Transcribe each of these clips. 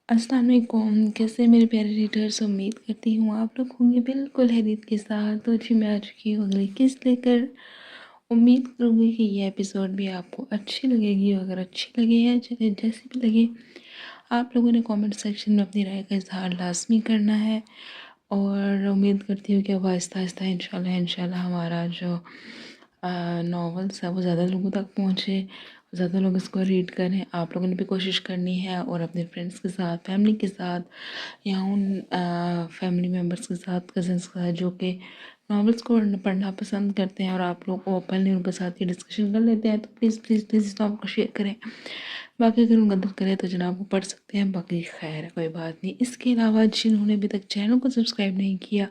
السلام علیکم، کیسے میرے پیارے ریڈرز؟ امید کرتی ہوں آپ لوگ ہوں گے بالکل خیریت کے ساتھ۔ تو جی میں آ چکی ہوں اگلی قسط لے کر۔ امید کروں گی کہ یہ ایپیسوڈ بھی آپ کو اچھی لگے گی، اگر اچھی لگے یا جیسی بھی لگے آپ لوگوں نے کامنٹ سیکشن میں اپنی رائے کا اظہار لازمی کرنا ہے، اور امید کرتی ہوں کہ اب آہستہ آہستہ انشاءاللہ ہمارا جو ناولس ہے وہ زیادہ لوگوں تک پہنچے، زیادہ لوگ اس کو ریڈ کریں۔ آپ لوگوں نے بھی کوشش کرنی ہے اور اپنے فرینڈس کے ساتھ، فیملی کے ساتھ، یا ان فیملی ممبرس کے ساتھ، کزنس کے ساتھ جو کہ ناولس کو پڑھنا پسند کرتے ہیں، اور آپ لوگ اوپنلی ان کے ساتھ یہ ڈسکشن کر لیتے ہیں، تو پلیز پلیز پلیز اس ناول کو شیئر کریں۔ باقی اگر ان کا دل کرے تو جناب وہ پڑھ سکتے ہیں، باقی خیر ہے، کوئی بات نہیں۔ اس کے علاوہ جنہوں نے ابھی تک چینل کو سبسکرائب نہیں کیا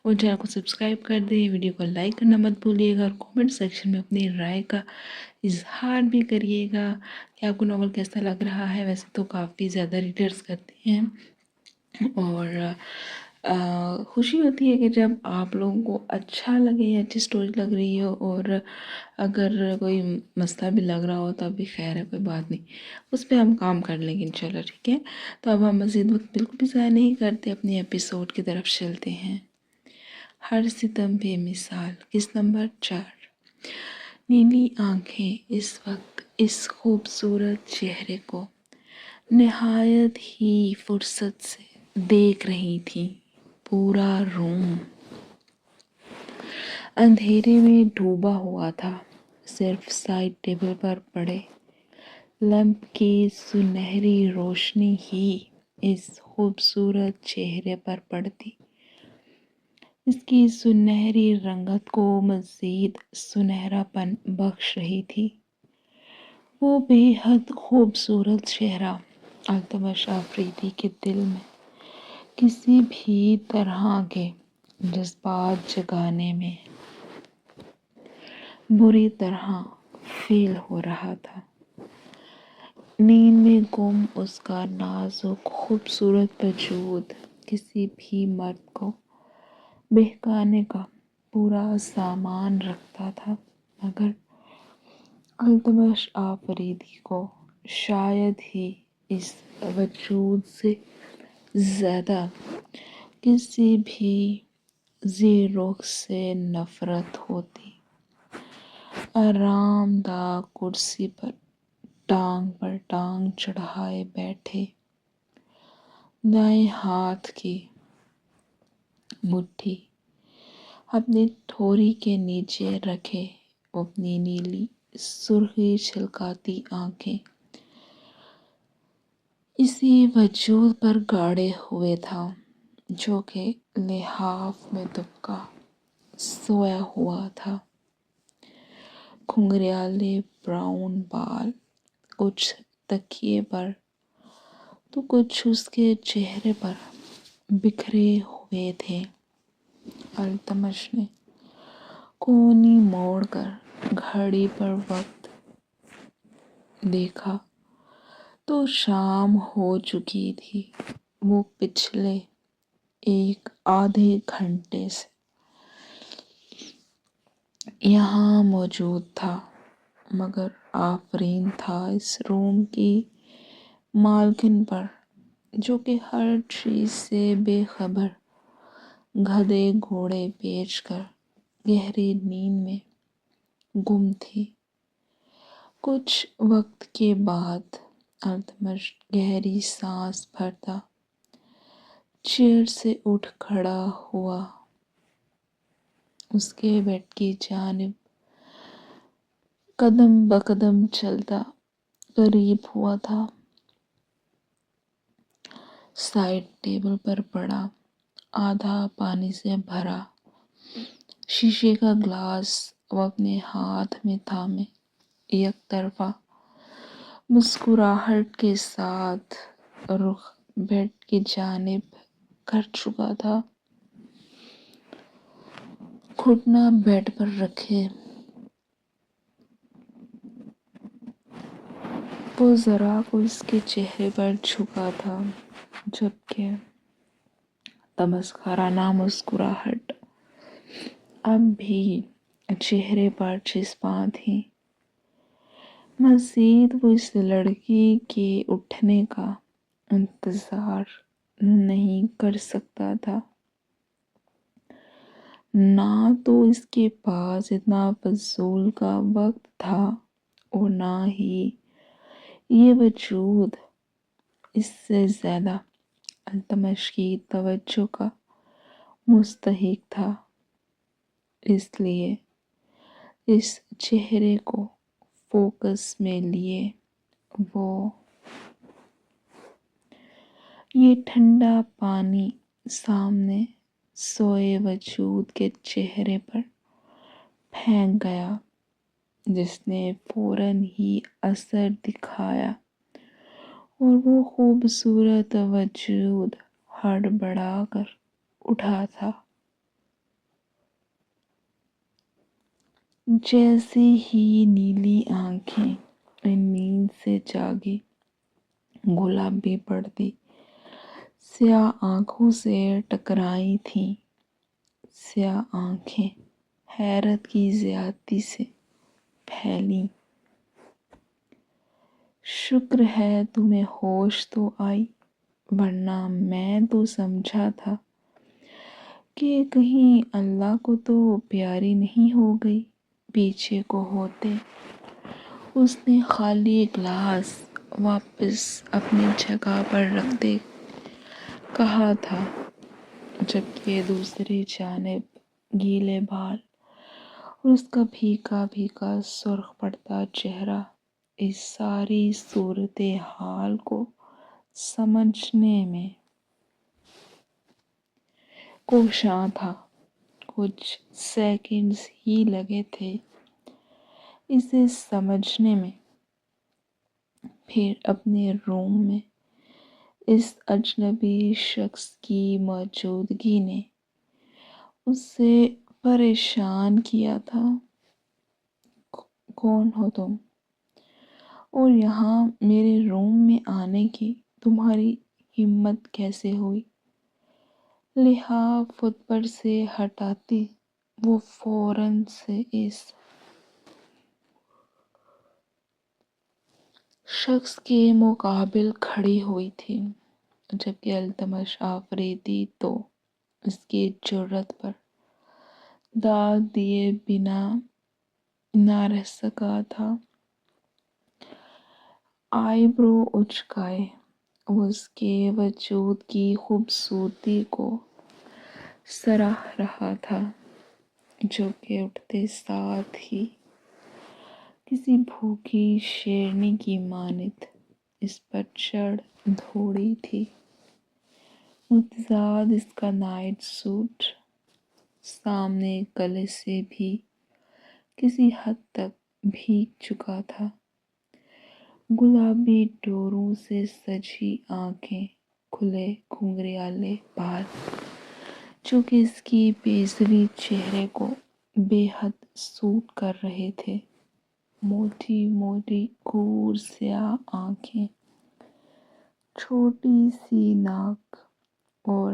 وہ چینل کو سبسکرائب کر دیں، ویڈیو کو لائک کرنا مت بھولیے گا، اور کومنٹ سیکشن میں اپنی رائے کا اظہار بھی کریے گا کہ آپ کو ناول کیسا لگ رہا ہے۔ ویسے تو کافی زیادہ ریڈرز کرتے ہیں، اور خوشی ہوتی ہے کہ جب آپ لوگوں کو اچھا لگے یا اچھی سٹوری لگ رہی ہو، اور اگر کوئی مسئلہ بھی لگ رہا ہو تب بھی خیر ہے، کوئی بات نہیں، اس پہ ہم کام کر لیں گے انشاءاللہ، ٹھیک ہے؟ تو اب ہم مزید وقت بالکل بھی ضائع نہیں کرتے، اپنے ایپیسوڈ کی طرف چلتے ہیں۔ ہر ستم بے مثال، قسط نمبر 4۔ نیلی آنکھیں اس وقت اس خوبصورت چہرے کو نہایت ہی فرصت سے دیکھ رہی تھیں۔ پورا روم اندھیرے میں ڈوبا ہوا تھا، صرف سائڈ ٹیبل پر پڑے لیمپ کی سنہری روشنی ہی اس خوبصورت چہرے پر پڑتی، اس کی سنہری رنگت کو مزید سنہرا پن بخش رہی تھی۔ وہ بے حد خوبصورت چہرہ التمش آفریدی کے دل میں کسی بھی طرح کے جذبات جگانے میں بری طرح فیل ہو رہا تھا۔ نیند میں گم اس کا نازک خوبصورت وجود کسی بھی مرد کو بہکانے کا پورا سامان رکھتا تھا، مگر التمش آفریدی کو شاید ہی اس وجود سے زیادہ کسی بھی ذی رخ سے نفرت ہوتی۔ آرام دہ کرسی پر ٹانگ چڑھائے بیٹھے، دائیں ہاتھ کی مٹھی اپنی ٹھوری کے نیچے رکھے، اپنی نیلی سرخی چھلکاتی آنکھیں اسی وجود پر گاڑے ہوئے تھا جو کہ لحاف میں دبکا سویا ہوا تھا۔ گھنگریالے براؤن بال کچھ تکیے پر تو کچھ اس کے چہرے پر بکھرے ہوئے تھے۔ التمش نے کونی موڑ کر گھڑی پر وقت دیکھا تو شام ہو چکی تھی۔ وہ پچھلے ایک آدھے گھنٹے سے یہاں موجود تھا، مگر آفرین تھا اس روم کی مالکن پر، جو کہ ہر چیز سے بے خبر گدھے گھوڑے بیچ کر گہری نیند میں گم تھی۔ کچھ وقت کے بعد التمش گہری سانس بھرتا چیئر سے اٹھ کھڑا ہوا، اس کے بیڈ کی جانب قدم بقدم چلتا قریب ہوا تھا۔ سائڈ ٹیبل پر پڑا آدھا پانی سے بھرا شیشے کا گلاس وہ اپنے ہاتھ میں تھامے یک طرفہ مسکراہٹ کے ساتھ رخ بیڈ کی جانب کر چکا تھا۔ گھٹنا بیڈ پر رکھے وہ ذرا کو اس کے چہرے پر جھکا تھا، جبکہ تمسخرانہ مسکراہٹ اب بھی چہرے پر چسپاں تھی۔ مزید وہ اس لڑکی کے اٹھنے کا انتظار نہیں کر سکتا تھا، نہ تو اس کے پاس اتنا فضول کا وقت تھا اور نہ ہی یہ وجود اس سے زیادہ التمش کی توجہ کا مستحق تھا۔ اس لیے اس چہرے کو فوکس میں لیے وہ یہ ٹھنڈا پانی سامنے سوئے وجود کے چہرے پر پھینک گیا، جس نے فوراً ہی اثر دکھایا اور وہ خوبصورت وجود ہڑبڑا کر اٹھا تھا۔ جیسے ہی نیلی آنکھیں نیند سے جاگی، گلابی پڑتی سیاہ آنکھوں سے ٹکرائی تھیں۔ سیاہ آنکھیں حیرت کی زیادتی سے پھیلیں۔ شکر ہے تمہیں ہوش تو آئی، ورنہ میں تو سمجھا تھا کہ کہیں اللہ کو تو پیاری نہیں ہو گئی۔ پیچھے کو ہوتے اس نے خالی گلاس واپس اپنی جگہ پر رکھتے کہا تھا، جبکہ دوسری جانب گیلے بال اور اس کا بھیگا بھیگا سرخ پڑتا چہرہ اس ساری صورتحال کو سمجھنے میں کوشاں تھا۔ کچھ سیکنڈز ہی لگے تھے اسے سمجھنے میں، پھر اپنے روم میں اس اجنبی شخص کی موجودگی نے اسے پریشان کیا تھا۔ کون ہو تم؟ اور یہاں میرے روم میں آنے کی تمہاری ہمت کیسے ہوئی؟ لحاف خود پر سے ہٹاتی وہ فوراً سے اس شخص کے مقابل کھڑی ہوئی تھی، جبکہ التمش آفریدی تو اس کی جرأت پر داد دیے بنا نہ رہ سکا تھا۔ آئی برو اچکائے وہ اس کے وجود کی خوبصورتی کو سراہ رہا تھا، جو کہ اٹھتے ساتھ ہی کسی بھوکی شیرنی کی مانند اس پر چڑھ دھوڑی تھی۔ متضاد اس کا نائٹ سوٹ سامنے گلے سے بھی کسی حد تک بھیگ چکا تھا۔ گلابی ڈوروں سے سجی آنکھیں، کھلے گھنگریالے بال جو کہ اس کی بیضوی چہرے کو بے حد سوٹ کر رہے تھے، موٹی موٹی گور سیاہ آنکھیں، چھوٹی سی ناک اور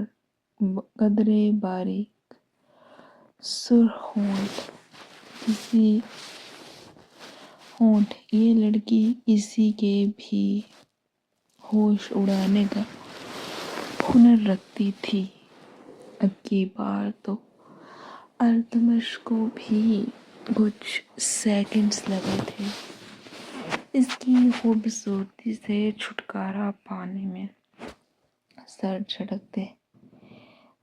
قدرے باریک سرخ ہونٹ، یہ لڑکی کسی کے بھی ہوش اڑانے کا ہنر رکھتی تھی۔ اب کی بار تو التمش کو بھی کچھ سیکنڈز لگے تھے اس کی خوبصورتی سے چھٹکارا پانے میں۔ سر جھٹکتے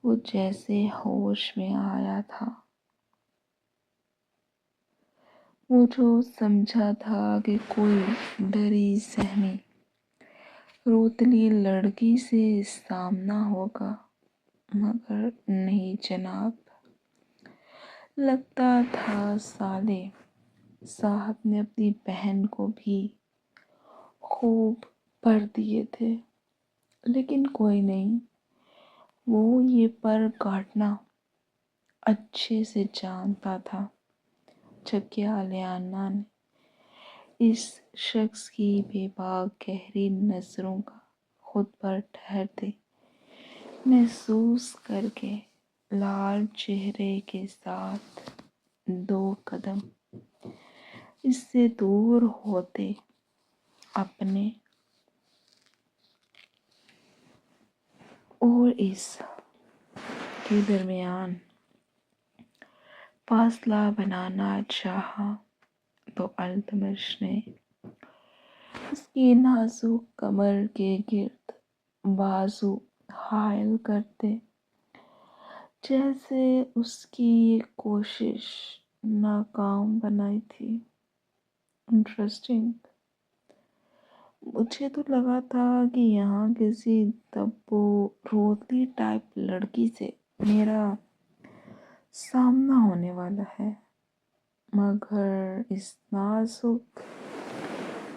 وہ جیسے ہوش میں آیا تھا۔ وہ جو سمجھا تھا کہ کوئی ڈری سہمی روتلی لڑکی سے سامنا ہوگا، مگر نہیں جناب، لگتا تھا سالے صاحب نے اپنی بہن کو بھی خوب پر دیے تھے۔ لیکن کوئی نہیں، وہ یہ پر کاٹنا اچھے سے جانتا تھا، جبکہ آلیانا نے اس شخص کی بے باک گہری نظروں کا خود پر ٹھہرتے محسوس کر کے لال چہرے کے ساتھ 2 قدم اس سے دور ہوتے اپنے اور اس کے درمیان فاصلہ بنانا چاہا تو التمش نے اس کی نازک کمر کے گرد بازو حائل کرتے جیسے اس کی یہ کوشش ناکام بنائی تھی۔ انٹرسٹنگ۔ مجھے تو لگا تھا کہ یہاں کسی تبو روتلی ٹائپ لڑکی سے میرا سامنا ہونے والا ہے، مگر اس نازک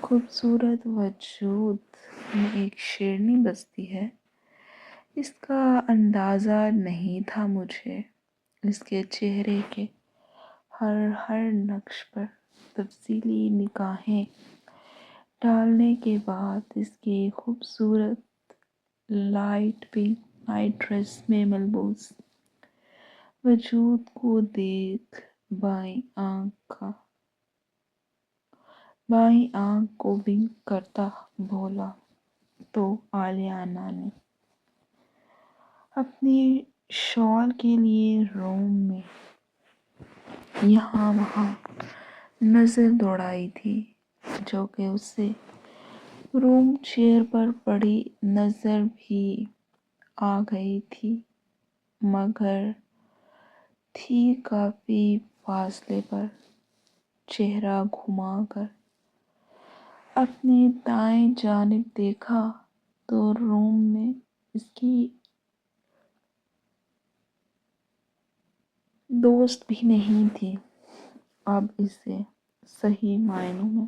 خوبصورت وجود میں ایک شیرنی بستی ہے، اس کا اندازہ نہیں تھا مجھے۔ اس کے چہرے کے ہر نقش پر تفصیلی نگاہیں ڈالنے کے بعد اس کے خوبصورت لائٹ پنک نائٹ ڈریس میں ملبوس وجود کو دیکھ بائیں آنکھ کو بلنک کرتا بولا تو آلیانا نے اپنی شال کے لیے روم میں یہاں وہاں نظر دوڑائی تھی، جو کہ اسے روم چیئر پر پڑی نظر بھی آ گئی تھی، مگر تھی کافی فاصلے پر۔ چہرہ گھما کر اپنی دائیں جانب دیکھا تو روم میں اس کی دوست بھی نہیں تھی۔ اب اسے صحیح معنوں میں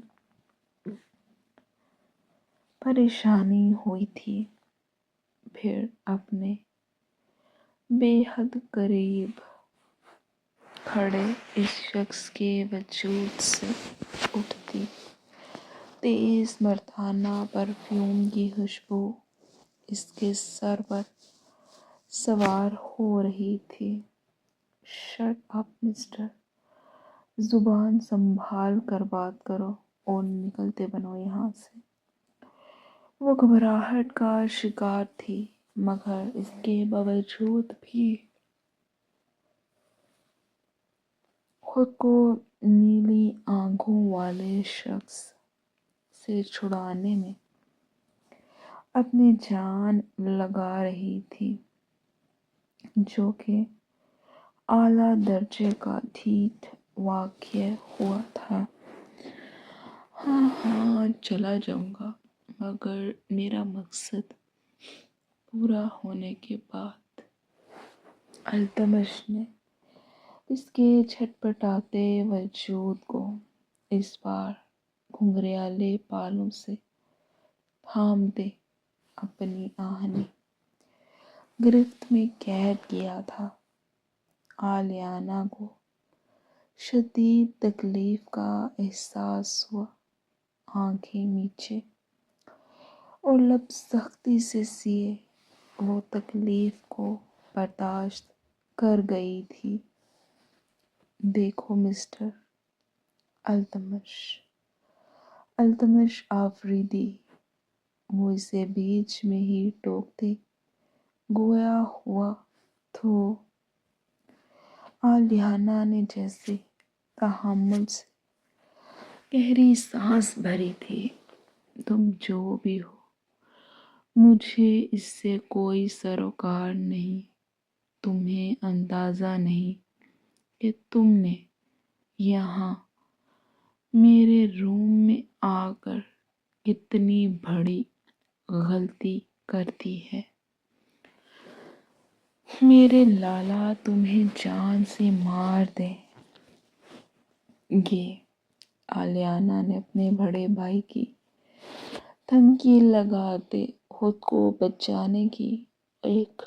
پریشانی ہوئی تھی۔ پھر اپنے بے حد قریب کھڑے اس شخص کے وجود سے اٹھتی تیز مردانہ پرفیوم کی خوشبو اس کے سر پر سوار ہو رہی تھی۔ شٹ اپ مسٹر، زبان سنبھال کر بات کرو اور نکلتے بنو یہاں سے۔ وہ گھبراہٹ کا شکار تھی، مگر اس کے باوجود بھی خود کو نیلی آنکھوں والے شخص سے چھڑانے میں اپنی جان لگا رہی تھی، جو کہ اعلیٰ درجے کا ڈھیٹ واقع ہوا تھا۔ ہاں چلا جاؤں گا، مگر میرا مقصد پورا ہونے کے بعد۔ التمش نے اس کے چھٹپٹاتے وجود کو اس بار گھنگریالے بالوں سے تھامتے اپنی آہنی گرفت میں قید کیا تھا۔ آلیانا کو شدید تکلیف کا احساس ہوا، آنکھیں میچے اور لب سختی سے سیے، وہ تکلیف کو برداشت کر گئی تھی۔ دیکھو مسٹر التمش آفریدی، وہ اسے بیچ میں ہی ٹوکتے گویا ہوا تو آلیانا نے جیسے تحمل سے گہری سانس بھری تھی۔ تم جو بھی ہو، مجھے اس سے کوئی سروکار نہیں۔ تمہیں اندازہ نہیں کہ تم نے یہاں میرے روم میں آ کر کتنی بڑی غلطی کر دی ہے۔ میرے لالا تمہیں جان سے مار دیں گے۔ آلیانا نے اپنے بڑے بھائی کی دھمکی لگاتے خود کو بچانے کی ایک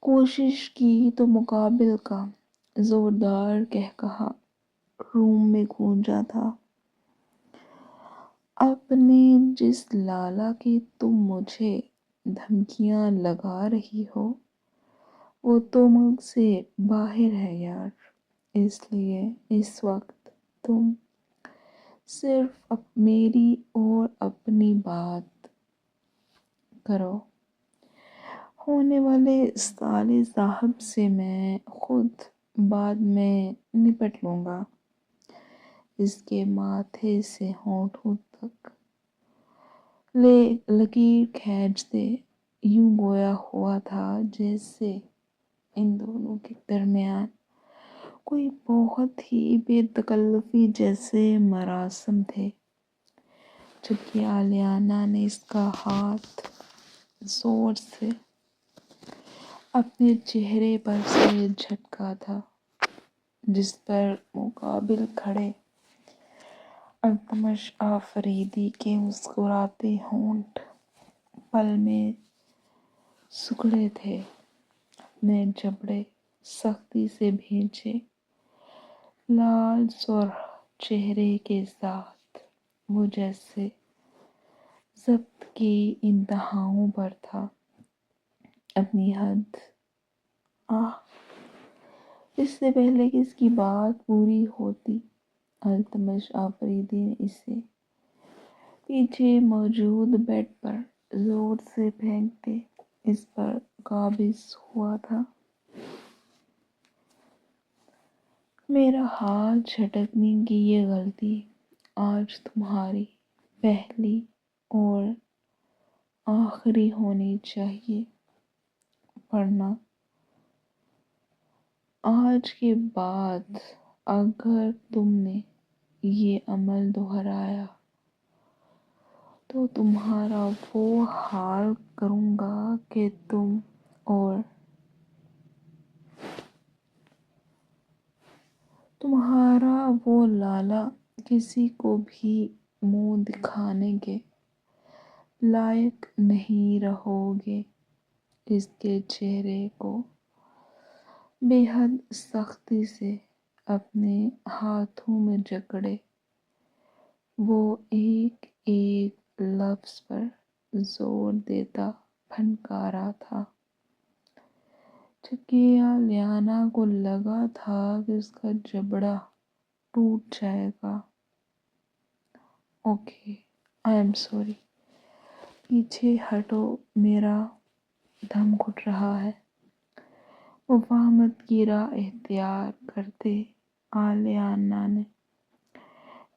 کوشش کی تو مقابل کا زوردار قہقہہ روم میں گونجا تھا۔ اپنے جس لالا کی تم مجھے دھمکیاں لگا رہی ہو، وہ تو ملک سے باہر ہے یار، اس لیے اس وقت تم صرف میری اور اپنی بات کرو۔ ہونے والے سالے صاحب سے میں خود بعد میں نپٹ لوں گا۔ اس کے ماتھے سے ہونٹوں تک لکیر کھینچتے یوں گویا ہوا تھا جیسے ان دونوں کے درمیان کوئی بہت ہی بے تکلفی جیسے مراسم تھے، جبکہ آلیانا نے اس کا ہاتھ زور سے اپنے چہرے پر سے جھٹکا تھا، جس پر مقابل کھڑے التمش آفریدی کے مسکراتے ہونٹ پل میں سکڑے تھے۔ اپنے جبڑے سختی سے بھینچے لال سرخ چہرے کے ساتھ وہ جیسے ضبط کی انتہاؤں پر تھا۔ اپنی حد اس سے پہلے کہ اس کی بات پوری ہوتی، التمش آفریدی نے اسے پیچھے موجود بیڈ پر زور سے پھینکتے اس پر قابض ہوا تھا۔ میرا ہاتھ جھٹکنے کی یہ غلطی آج تمہاری پہلی اور آخری ہونی چاہیے، ورنہ آج کے بعد اگر تم نے یہ عمل دہرایا تو تمہارا وہ حال کروں گا کہ تم اور تمہارا وہ لالا کسی کو بھی منہ دکھانے کے لائق نہیں رہو گے۔ اس کے چہرے کو بے حد سختی سے اپنے ہاتھوں میں جکڑے وہ ایک ایک لفظ پر زور دیتا پھنکارا تھا، جبکہ آلیانا کو لگا تھا کہ اس کا جبڑا ٹوٹ جائے گا۔ اوکے، آئی ایم سوری، پیچھے ہٹو، میرا دم گھٹ رہا ہے۔ مفاہمت کی راہ اختیار کرتے آلیانا نے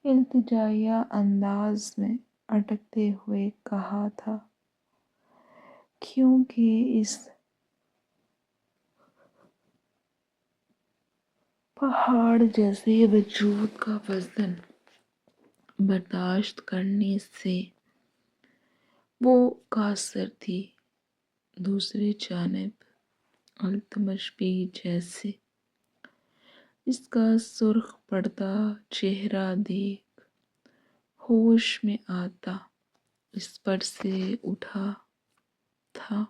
التجائیہ انداز میں اٹکتے ہوئے کہا تھا، کیونکہ اس پہاڑ جیسے وجود کا وزن برداشت کرنے سے وہ قاصر تھی۔ دوسری جانب التمش بھی جیسے اس کا سرخ پڑتا چہرہ دیکھ ہوش میں آتا اس پر سے اٹھا تھا۔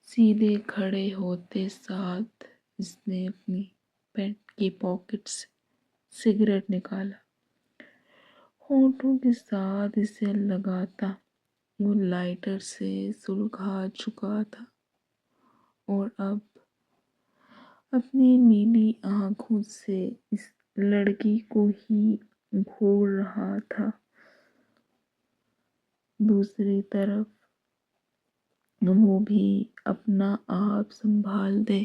سیدھے کھڑے ہوتے ساتھ اس نے اپنی پینٹ کی پاکٹ سے سگریٹ نکالا، ہونٹوں کے ساتھ اسے لگاتا وہ لائٹر سے سلگھا چکا تھا اور اب اپنی نیلی آنکھوں سے اس لڑکی کو ہی گھور رہا تھا۔ دوسری طرف وہ بھی اپنا آپ سنبھال دے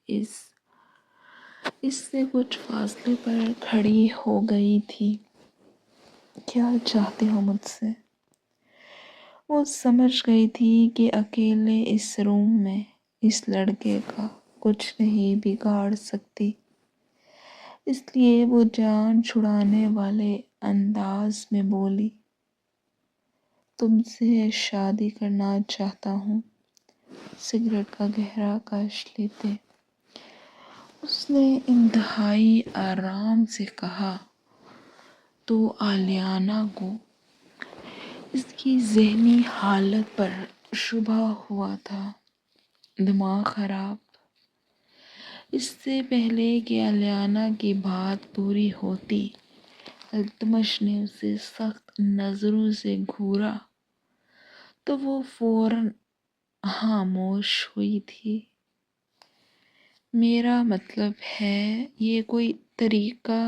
اس سے کچھ فاصلے پر کھڑی ہو گئی تھی۔ کیا چاہتے ہو مجھ سے؟ وہ سمجھ گئی تھی کہ اکیلے اس روم میں اس لڑکے کا کچھ نہیں بگاڑ سکتی، اس لیے وہ جان چھڑانے والے انداز میں بولی، تم سے شادی کرنا چاہتا ہوں۔ سگریٹ کا گہرا کش لیتے اس نے انتہائی آرام سے کہا تو آلیانا کو اس کی ذہنی حالت پر شبہ ہوا تھا۔ دماغ خراب۔ اس سے پہلے کہ آلیانا کی بات پوری ہوتی التمش نے اسے سخت نظروں سے گھورا تو وہ فوراً خاموش ہوئی تھی۔ میرا مطلب ہے یہ کوئی طریقہ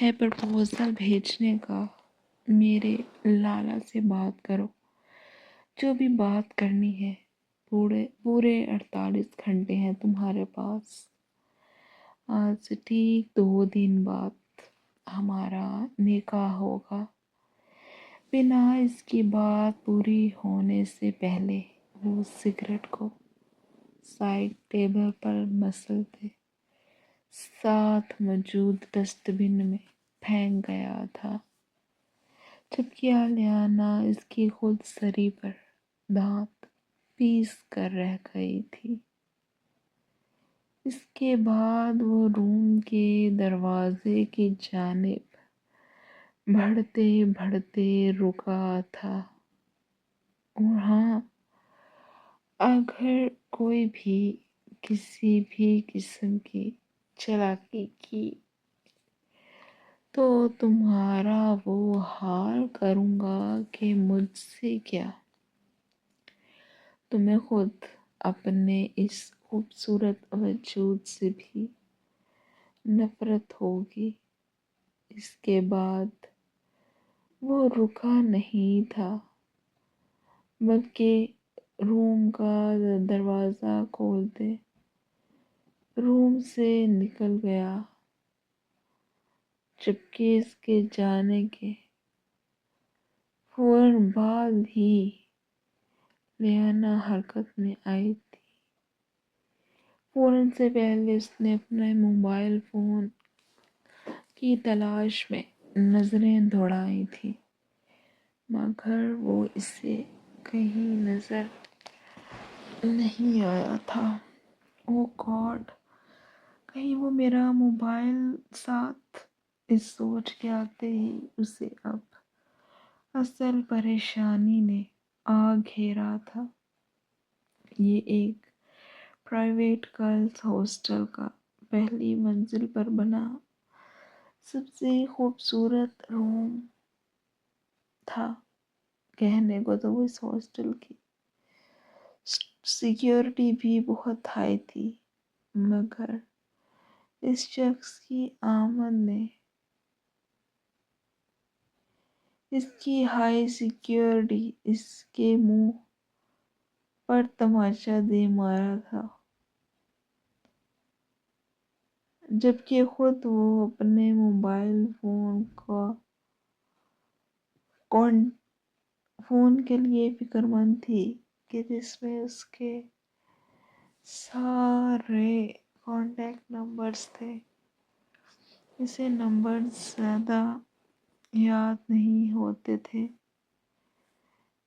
ہے پرپوزل بھیجنے کا؟ میرے لالا سے بات کرو، جو بھی بات کرنی ہے، پورے 48 گھنٹے ہیں تمہارے پاس۔ آج سے ٹھیک 2 دن بعد ہمارا نکاح ہوگا۔ بنا اس کی بات پوری ہونے سے پہلے وہ سگریٹ کو سائڈ ٹیبل پر مسلتے ساتھ موجود ڈسٹ بن میں پھینک گیا تھا، جبکہ آلیانا اس کی خود سری پر دانت پیس کر رہ گئی تھی۔ اس کے بعد وہ روم کے دروازے کی جانب بڑھتے بڑھتے رکا تھا، اور ہاں، اگر کوئی بھی کسی بھی قسم کی چالاکی کی تو تمہارا وہ حال کروں گا کہ مجھ سے کیا، تمہیں خود اپنے اس خوبصورت وجود سے بھی نفرت ہوگی۔ اس کے بعد وہ رکا نہیں تھا، بلکہ روم کا دروازہ کھولتے روم سے نکل گیا، جبکہ اس کے جانے کے فوراً بعد ہی لیانا حرکت میں آئی تھی۔ فوراً سے پہلے اس نے اپنے موبائل فون کی تلاش میں نظریں دوڑائی تھیں، مگر وہ اسے کہیں نظر نہیں آیا تھا۔ او گاڈ، کہیں وہ میرا موبائل ساتھ، اس سوچ کے آتے ہی اسے اب اصل پریشانی نے آ گھیرا تھا۔ یہ ایک پرائیویٹ گرلز ہاسٹل کا پہلی منزل پر بنا سب سے خوبصورت روم تھا۔ کہنے کو تو وہ اس ہاسٹل کی سیکیورٹی بھی بہت ہائی تھی، مگر اس شخص کی آمد نے اس کی ہائی سیکیورٹی اس کے منہ پر تماچا دے مارا تھا، جبکہ خود وہ اپنے موبائل فون کے لیے فکر مند تھی کہ جس میں اس کے سارے کانٹیکٹ نمبرز تھے۔ اسے نمبرز زیادہ یاد نہیں ہوتے تھے،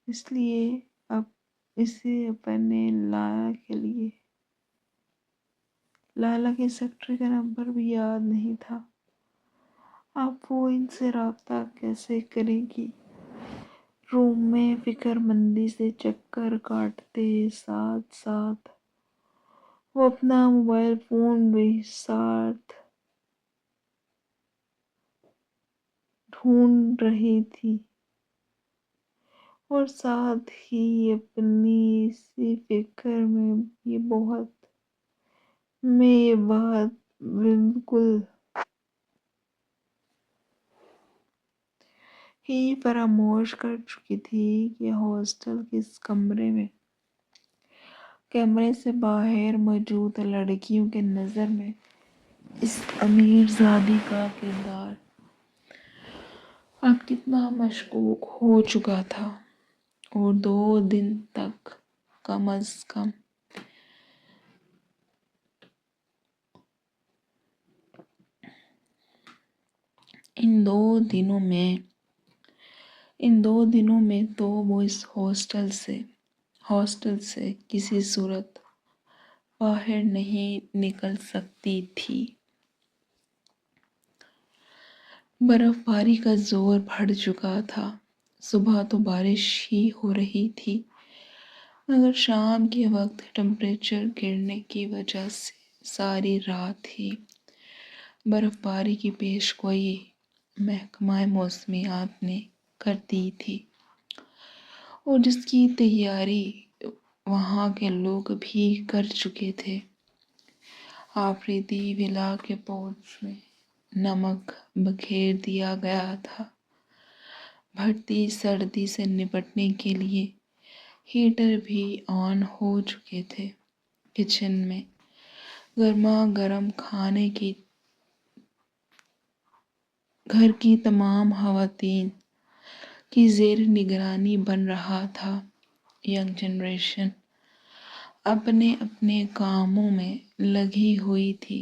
اس لیے اب اسے اپنے لالا کے سیکٹری کا نمبر بھی یاد نہیں تھا۔ اب وہ ان سے رابطہ کیسے کرے گی؟ روم میں فکر مندی سے چکر کاٹتے ساتھ ساتھ وہ اپنا موبائل فون بھی ساتھ ڈھونڈ رہی تھی، اور ساتھ ہی اپنی اسی فکر میں یہ بات بالکل ہی فراموش کر چکی تھی کہ ہاسٹل کے اس کمرے سے باہر موجود لڑکیوں کے نظر میں اس امیر زادی کا کردار اب کتنا مشکوک ہو چکا تھا، اور 2 دن تک کم از کم ان دو دنوں میں تو وہ اس ہاسٹل سے کسی صورت باہر نہیں نکل سکتی تھی۔ برف باری کا زور بڑھ چکا تھا۔ صبح تو بارش ہی ہو رہی تھی، مگر شام کے وقت ٹمپریچر گرنے کی وجہ سے ساری رات ہی برف باری کی پیشگوئی محکمہ موسمیات نے کر دی تھی، اور جس کی تیاری وہاں کے لوگ بھی کر چکے تھے۔ آفریدی ولا کے پورچ میں نمک بکھیر دیا گیا تھا۔ بڑھتی سردی سے نپٹنے کے لیے ہیٹر بھی آن ہو چکے تھے۔ کچن میں گرما گرم کھانے کی گھر کی تمام خواتین کی زیر نگرانی بن رہا تھا۔ ینگ جنریشن اپنے اپنے کاموں میں لگی ہوئی تھی۔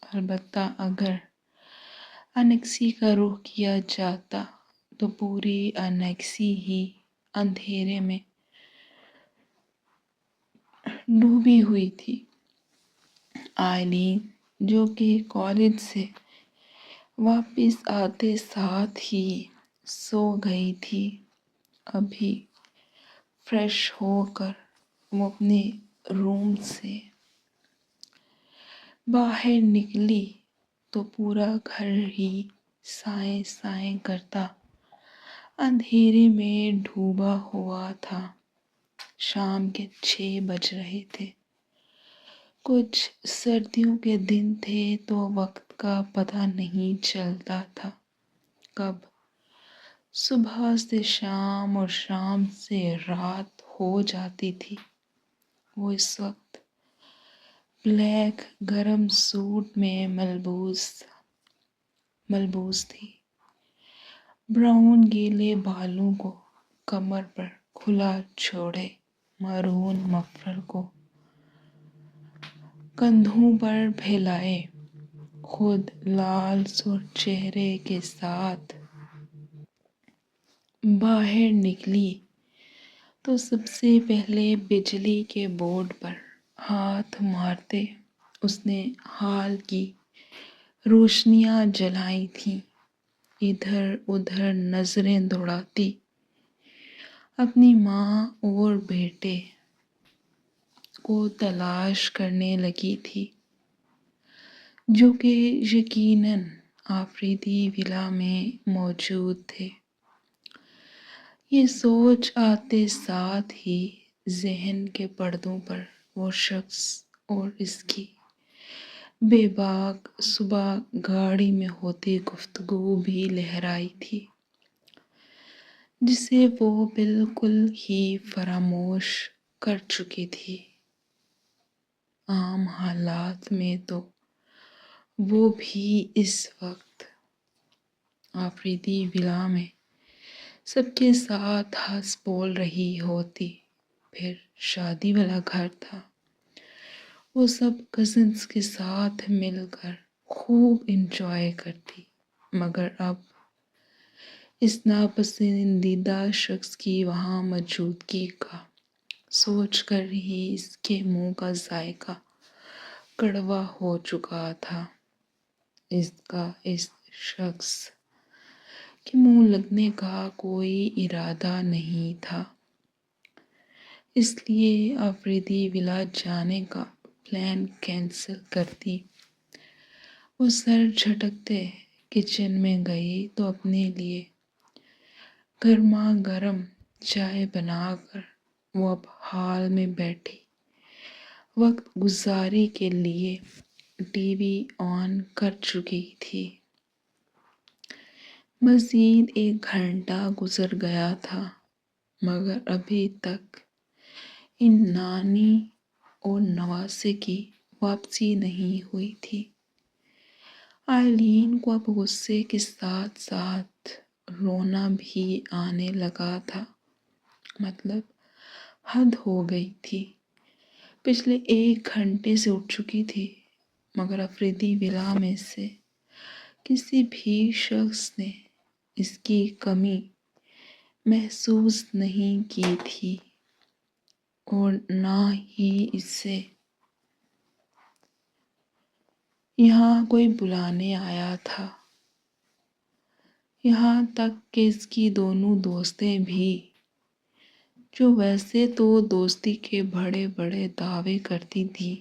البتہ اگر انیکسی کا رخ کیا جاتا تو پوری انیکسی ہی اندھیرے میں ڈوبی ہوئی تھی۔ آئلین جو کہ کالج سے واپس آتے ساتھ ہی سو گئی تھی، ابھی فریش ہو کر وہ اپنے روم سے باہر نکلی تو پورا گھر ہی سائیں سائیں کرتا اندھیرے میں ڈوبا ہوا تھا۔ شام کے 6 بج رہے تھے۔ کچھ سردیوں کے دن تھے تو وقت کا پتہ نہیں چلتا تھا، کب صبح سے شام اور شام سے رات ہو جاتی تھی۔ وہ اس وقت بلیک گرم سوٹ میں ملبوس تھی، براؤن گیلے بالوں کو کمر پر کھلا چھوڑے، مرون مفلر کو کندھوں پر پھیلائے، خود لال سرخ چہرے کے ساتھ باہر نکلی تو سب سے پہلے بجلی کے بورڈ پر ہاتھ مارتے اس نے ہال کی روشنیاں جلائی تھیں، ادھر ادھر نظریں دوڑاتی اپنی ماں اور بیٹے کو تلاش کرنے لگی تھی، جو کہ یقیناً آفریدی ولا میں موجود تھے۔ یہ سوچ آتے ساتھ ہی ذہن کے پردوں پر وہ شخص اور اس کی بے باک صبح گاڑی میں ہوتی گفتگو بھی لہرائی تھی، جسے وہ بالکل ہی فراموش کر چکی تھی۔ عام حالات میں تو وہ بھی اس وقت آفریدی ولا میں سب کے ساتھ ہنس بول رہی ہوتی، پھر شادی والا گھر تھا، وہ سب کزنز کے ساتھ مل کر خوب انجوائے کرتی، مگر اب اس ناپسندیدہ شخص کی وہاں موجودگی کا سوچ کر ہی اس کے منہ کا ذائقہ کڑوا ہو چکا تھا۔ اس کا اس شخص کے منہ لگنے کا کوئی ارادہ نہیں تھا، اس لیے آفریدی ولا جانے کا پلان کینسل کرتی۔ وہ سر جھٹکتے کچن میں گئی تو اپنے لیے گرما گرم چائے بنا کر وہ اب ہال میں بیٹھی وقت گزاری کے لیے ٹی وی آن کر چکی تھی۔ مزید 1 گھنٹہ گزر گیا تھا، مگر ابھی تک ان نانی اور نواسے کی واپسی نہیں ہوئی تھی۔ آئلین کو اب غصے کے ساتھ ساتھ رونا بھی آنے لگا تھا، مطلب حد ہو گئی تھی۔ پچھلے 1 گھنٹے سے اٹھ چکی تھی، مگر آفریدی ولا میں سے کسی بھی شخص نے اس کی کمی محسوس نہیں کی تھی اور نہ ہی اسے یہاں کوئی بلانے آیا تھا۔ یہاں تک کہ اس کی دونوں دوستیں بھی، جو ویسے تو دوستی کے بڑے بڑے دعوے کرتی تھیں،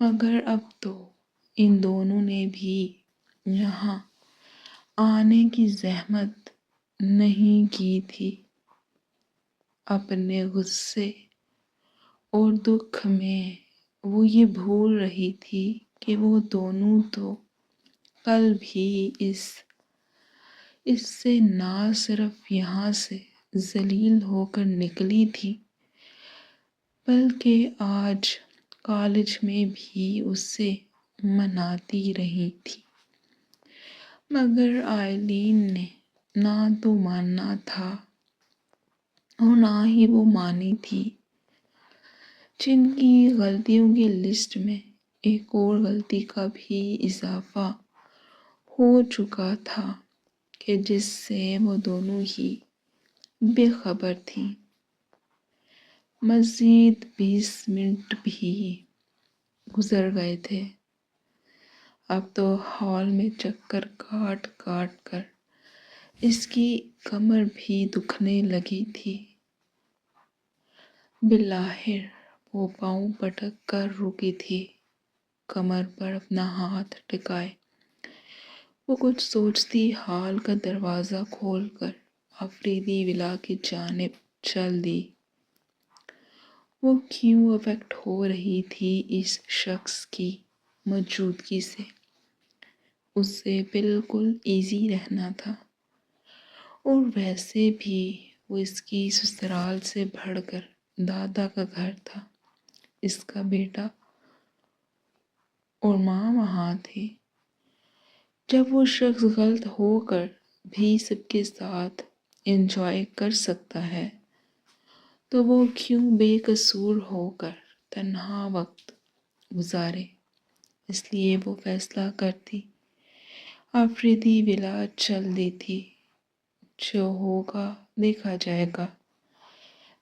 مگر اب تو ان دونوں نے بھی یہاں آنے کی زحمت نہیں کی تھی۔ اپنے غصے اور دکھ میں وہ یہ بھول رہی تھی کہ وہ دونوں تو کل بھی اس سے نہ صرف یہاں سے ذلیل ہو کر نکلی تھی، بلکہ آج کالج میں بھی اس سے مناتی رہی تھی، مگر آئلین نے نہ تو ماننا تھا اور نہ ہی وہ مانی تھی۔ جن کی غلطیوں کی لسٹ میں ایک اور غلطی کا بھی اضافہ ہو چکا تھا کہ جس سے وہ دونوں ہی بے خبر تھیں۔ مزید 20 منٹ بھی گزر گئے تھے۔ اب تو ہال میں چکر کاٹ کاٹ کر اس کی کمر بھی دکھنے لگی تھی۔ بالآخر وہ پاؤں پٹک کر رکی تھی، کمر پر اپنا ہاتھ ٹکائے۔ وہ کچھ سوچتی ہال کا دروازہ کھول کر آفریدی ولا کی جانب چل دی۔ وہ کیوں افیکٹ ہو رہی تھی اس شخص کی موجودگی سے؟ اس سے بالکل ایزی رہنا تھا، اور ویسے بھی وہ اس کی سسرال سے بڑھ کر دادا کا گھر تھا، اس کا بیٹا اور ماں وہاں تھی۔ جب وہ شخص غلط ہو کر بھی سب کے ساتھ انجوائے کر سکتا ہے تو وہ کیوں بے قصور ہو کر تنہا وقت گزارے؟ اس لیے وہ فیصلہ کرتی آفریدی ولا چل دیتی۔ جو ہوگا دیکھا جائے گا۔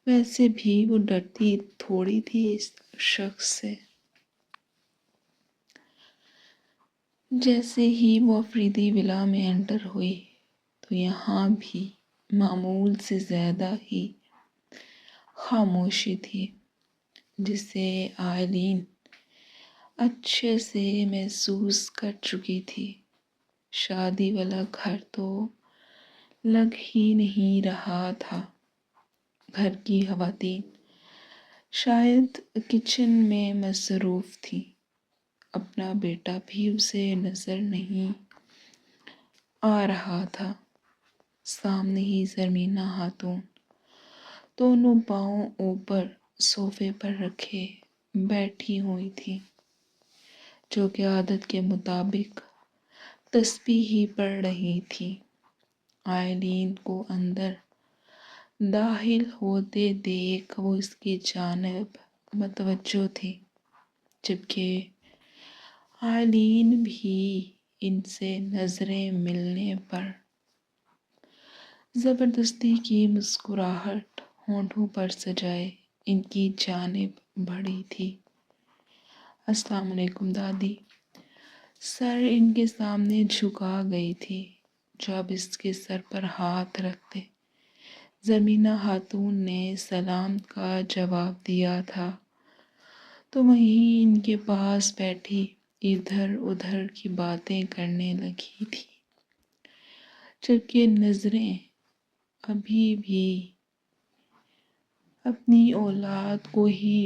ویسے بھی وہ ڈرتی تھوڑی تھی اس شخص سے۔ جیسے ہی وہ آفریدی ولا میں انٹر ہوئی تو یہاں بھی معمول سے زیادہ ہی خاموشی تھی، جسے آئلین اچھے سے محسوس کر چکی تھی۔ شادی والا گھر تو لگ ہی نہیں رہا تھا۔ گھر کی خواتین شاید کچن میں مصروف تھیں، اپنا بیٹا بھی اسے نظر نہیں آ رہا تھا۔ سامنے ہی زرمینہ خاتون دونوں پاؤں اوپر صوفے پر رکھے بیٹھی ہوئی تھی، جو کہ عادت کے مطابق تسبیح ہی پڑھ رہی تھی۔ آئلین کو اندر داخل ہوتے دیکھ وہ اس کی جانب متوجہ تھی، جبکہ آئلین بھی ان سے نظریں ملنے پر زبردستی کی مسکراہٹ ہونٹوں پر سجائے ان کی جانب بڑھی تھی۔ السلام علیکم دادی۔ سر ان کے سامنے جھکا گئی تھی۔ جب اس کے سر پر ہاتھ رکھتے زرمینہ خاتون نے سلام کا جواب دیا تھا تو وہیں ان کے پاس بیٹھی ادھر ادھر کی باتیں کرنے لگی تھی، جبکہ نظریں ابھی بھی اپنی اولاد کو ہی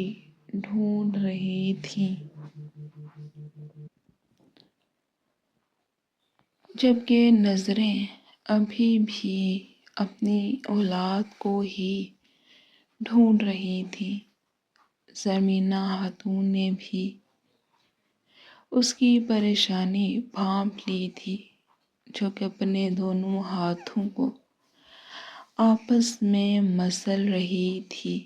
ڈھونڈ رہی تھیں۔ جبکہ نظریں ابھی بھی اپنی اولاد کو ہی ڈھونڈ رہی تھیں، زرمینہ خاتون نے بھی اس کی پریشانی بھانپ لی تھی، جو کہ اپنے دونوں ہاتھوں کو آپس میں مسل رہی تھی۔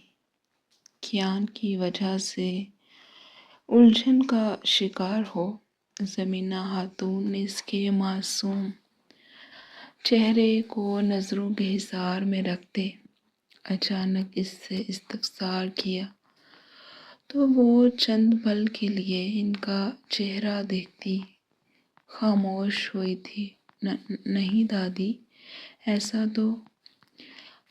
کیان کی وجہ سے الجھن کا شکار ہو زرمینہ خاتون نے اس کے معصوم چہرے کو نظروں کے حصار میں رکھتے اچانک اس سے استفسار کیا تو وہ چند پل کے لیے ان کا چہرہ دیکھتی خاموش ہوئی تھی۔ نہیں دادی، ایسا تو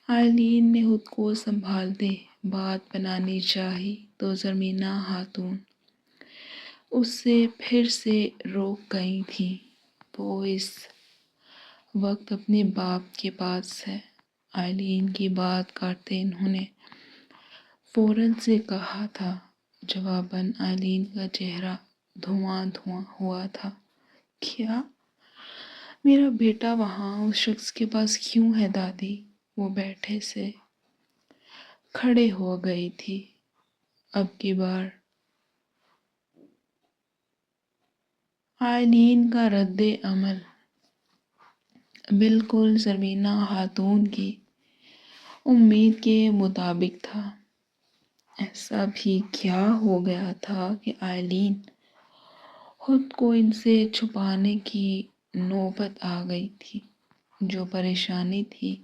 آئلین نے خود کو سنبھالتے بات بنانی چاہی تو زرمینہ خاتون اس سے پھر سے روک گئی تھی۔ وہ اس وقت اپنے باپ کے پاس ہے۔ آئلین کی بات کاٹتے انہوں نے فوراً سے کہا تھا۔ جواباً آئلین کا چہرہ دھواں دھواں ہوا تھا۔ کیا؟ میرا بیٹا وہاں اس شخص کے پاس کیوں ہے دادی؟ وہ بیٹھے سے کھڑے ہو گئی تھی۔ اب کی بار آئلین کا رد عمل بالکل زرمینہ خاتون کی امید کے مطابق تھا۔ ایسا بھی کیا ہو گیا تھا کہ آئلین خود کو ان سے چھپانے کی نوبت آ گئی تھی۔ جو پریشانی تھی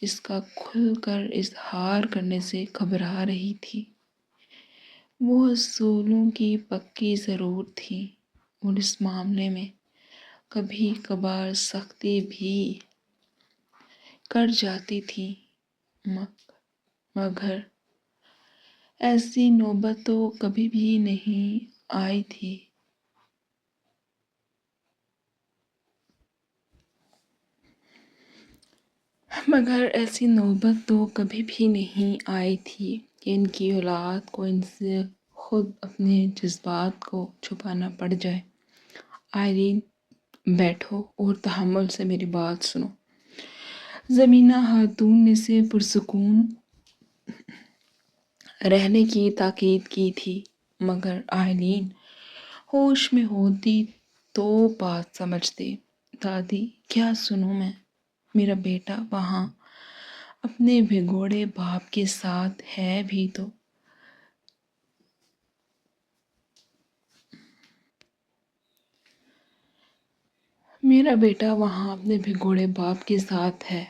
اس کا کھل کر اظہار کرنے سے گھبرا رہی تھی۔ وہ اصولوں کی پکی ضرور تھی اور اس معاملے میں کبھی کبھار سختی بھی کر جاتی تھی، مگر ایسی نوبت تو کبھی بھی نہیں آئی تھی۔ کہ ان کی اولاد کو ان سے خود اپنے جذبات کو چھپانا پڑ جائے۔ آئلین بیٹھو اور تحمل سے میری بات سنو۔ زمینہ خاتون نے سے پرسکون رہنے کی تاکید کی تھی، مگر آئلین ہوش میں ہوتی تو بات سمجھتی۔ دادی کیا سنوں میں؟ میرا بیٹا وہاں اپنے بھگوڑے باپ کے ساتھ ہے بھی تو۔ میرا بیٹا وہاں اپنے بھگوڑے باپ کے ساتھ ہے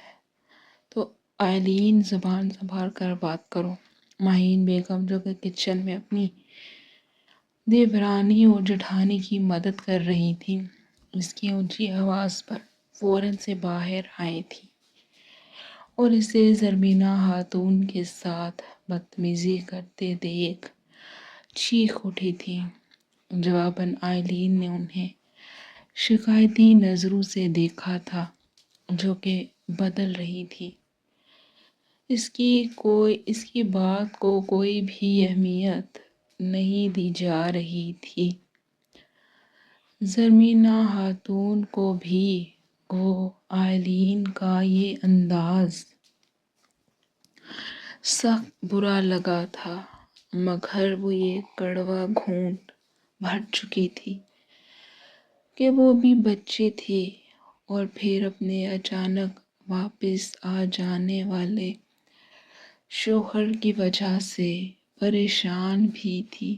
تو آئلین زبان سنبھال کر بات کرو۔ ماہین بیگم جو کہ کچن میں اپنی دیورانی اور جٹھانی کی مدد کر رہی تھی، اس کی اونچی آواز پر فوراً سے باہر آئی تھی اور اسے زرمینہ خاتون کے ساتھ بدتمیزی کرتے دیکھ چیخ اٹھی تھی۔ جواباً آئلین نے انہیں شکایتی نظروں سے دیکھا تھا جو کہ بدل رہی تھی۔ اس کی بات کو کوئی بھی اہمیت نہیں دی جا رہی تھی۔ زرمینہ خاتون کو بھی آئلین کا یہ انداز سخت برا لگا تھا، مگر وہ یہ کڑوا گھونٹ بھر چکی تھی کہ وہ بھی بچی تھی اور پھر اپنے اچانک واپس آ جانے والے شوہر کی وجہ سے پریشان بھی تھی۔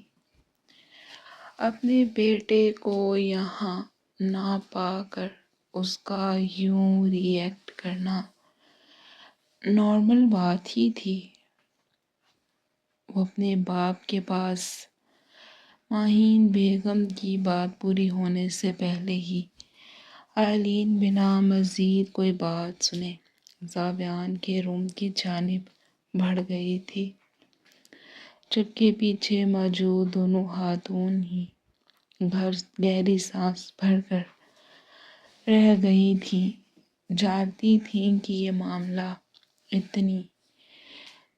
اپنے بیٹے کو یہاں نہ پا کر اس کا یوں ری ایکٹ کرنا نارمل بات ہی تھی۔ وہ اپنے باپ کے پاس ماہین بیگم کی بات پوری ہونے سے پہلے ہی آئلین بنا مزید کوئی بات سنے زاویہ کے روم کی جانب بڑھ گئی تھی، جبکہ پیچھے موجود دونوں خاتون ہی گہری سانس بھر کر رہ گئی تھیں۔ جانتی تھیں کہ یہ معاملہ اتنی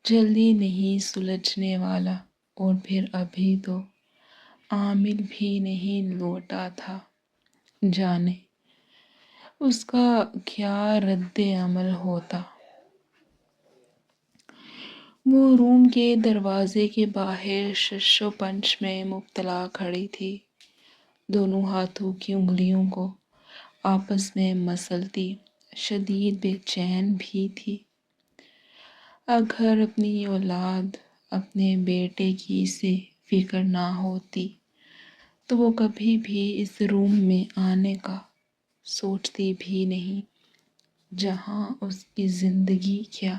جلدی نہیں سلجھنے والا اور پھر ابھی تو عامل بھی نہیں لوٹا تھا، جانے اس کا کیا رد عمل ہوتا۔ وہ روم کے دروازے کے باہر شش و پنج میں مبتلا کھڑی تھی، دونوں ہاتھوں کی انگلیوں کو آپس میں مسلتی شدید بے چین بھی تھی۔ اگر اپنی اولاد اپنے بیٹے کی سے فکر نہ ہوتی تو وہ کبھی بھی اس روم میں آنے کا سوچتی بھی نہیں، جہاں اس کی زندگی کیا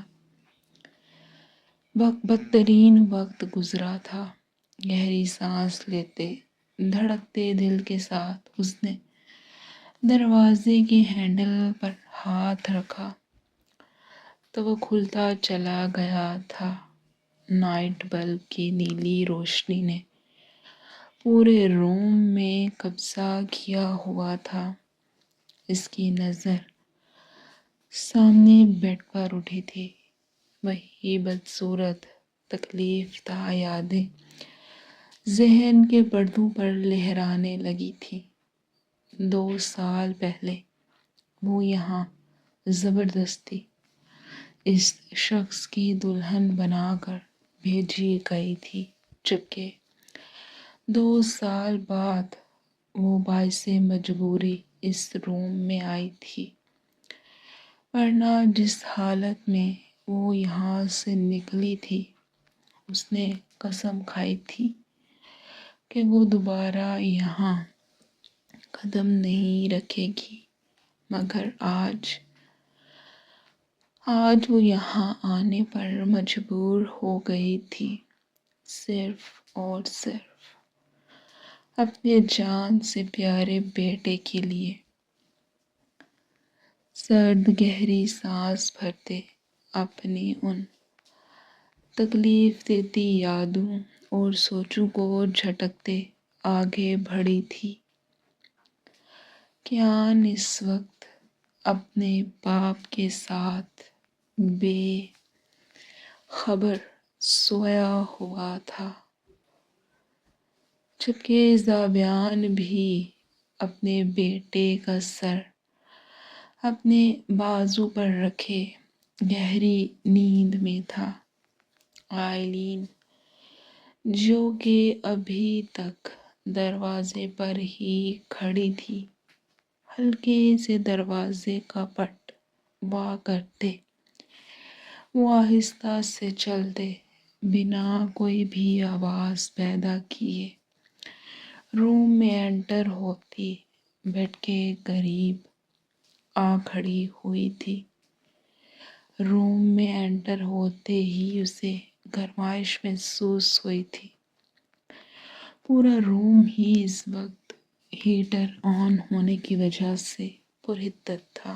بدترین وقت گزرا تھا۔ گہری سانس لیتے دھڑکتے دل کے ساتھ اس نے دروازے کے ہینڈل پر ہاتھ رکھا تو وہ کھلتا چلا گیا تھا۔ نائٹ بلب کی نیلی روشنی نے پورے روم میں قبضہ کیا ہوا تھا۔ اس کی نظر سامنے بیڈ پر اٹھی تھی۔ وہی بدصورت تکلیف دہ یادیں ذہن کے پردوں پر لہرانے لگی تھیں۔ 2 سال پہلے وہ یہاں زبردستی اس شخص کی دلہن بنا کر بھیجی گئی تھی، جبکہ 2 سال بعد وہ باعث مجبوری اس روم میں آئی تھی، ورنہ جس حالت میں وہ یہاں سے نکلی تھی اس نے قسم کھائی تھی کہ وہ دوبارہ یہاں قدم نہیں رکھے گی، مگر آج وہ یہاں آنے پر مجبور ہو گئی تھی، صرف اور صرف اپنے جان سے پیارے بیٹے کے لیے۔ سرد گہری سانس بھرتے اپنی ان تکلیف دیتی یادوں اور سوچوں کو جھٹکتے آگے بڑھی تھی۔ کیان اس وقت اپنے باپ کے ساتھ بے خبر سویا ہوا تھا، جبکہ زابیان بھی اپنے بیٹے کا سر اپنے بازو پر رکھے گہری نیند میں تھا۔ آئلین، جو کہ ابھی تک دروازے پر ہی کھڑی تھی، ہلکے سے دروازے کا پٹ وا کرتے وہ آہستہ سے چلتے، بنا کوئی بھی آواز پیدا کیے روم میں انٹر ہوتی بیڈ کے قریب آ کھڑی ہوئی تھی۔ روم میں انٹر ہوتے ہی اسے گرمائش محسوس ہوئی تھی۔ پورا روم ہی اس وقت ہیٹر آن ہونے کی وجہ سے پرحدت تھا۔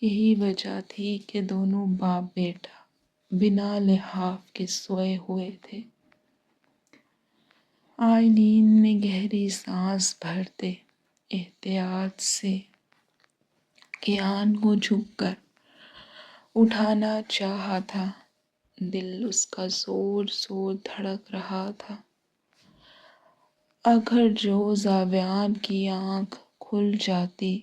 یہی وجہ تھی کہ دونوں باپ بیٹا بنا لحاف کے سوئے ہوئے تھے۔ آئلین نے گہری سانس بھرتے احتیاط سے کیان کو جھک کر اٹھانا چاہا تھا، دل اس کا زور زور دھڑک رہا تھا۔ اگر جو زابیان کی آنکھ کھل جاتی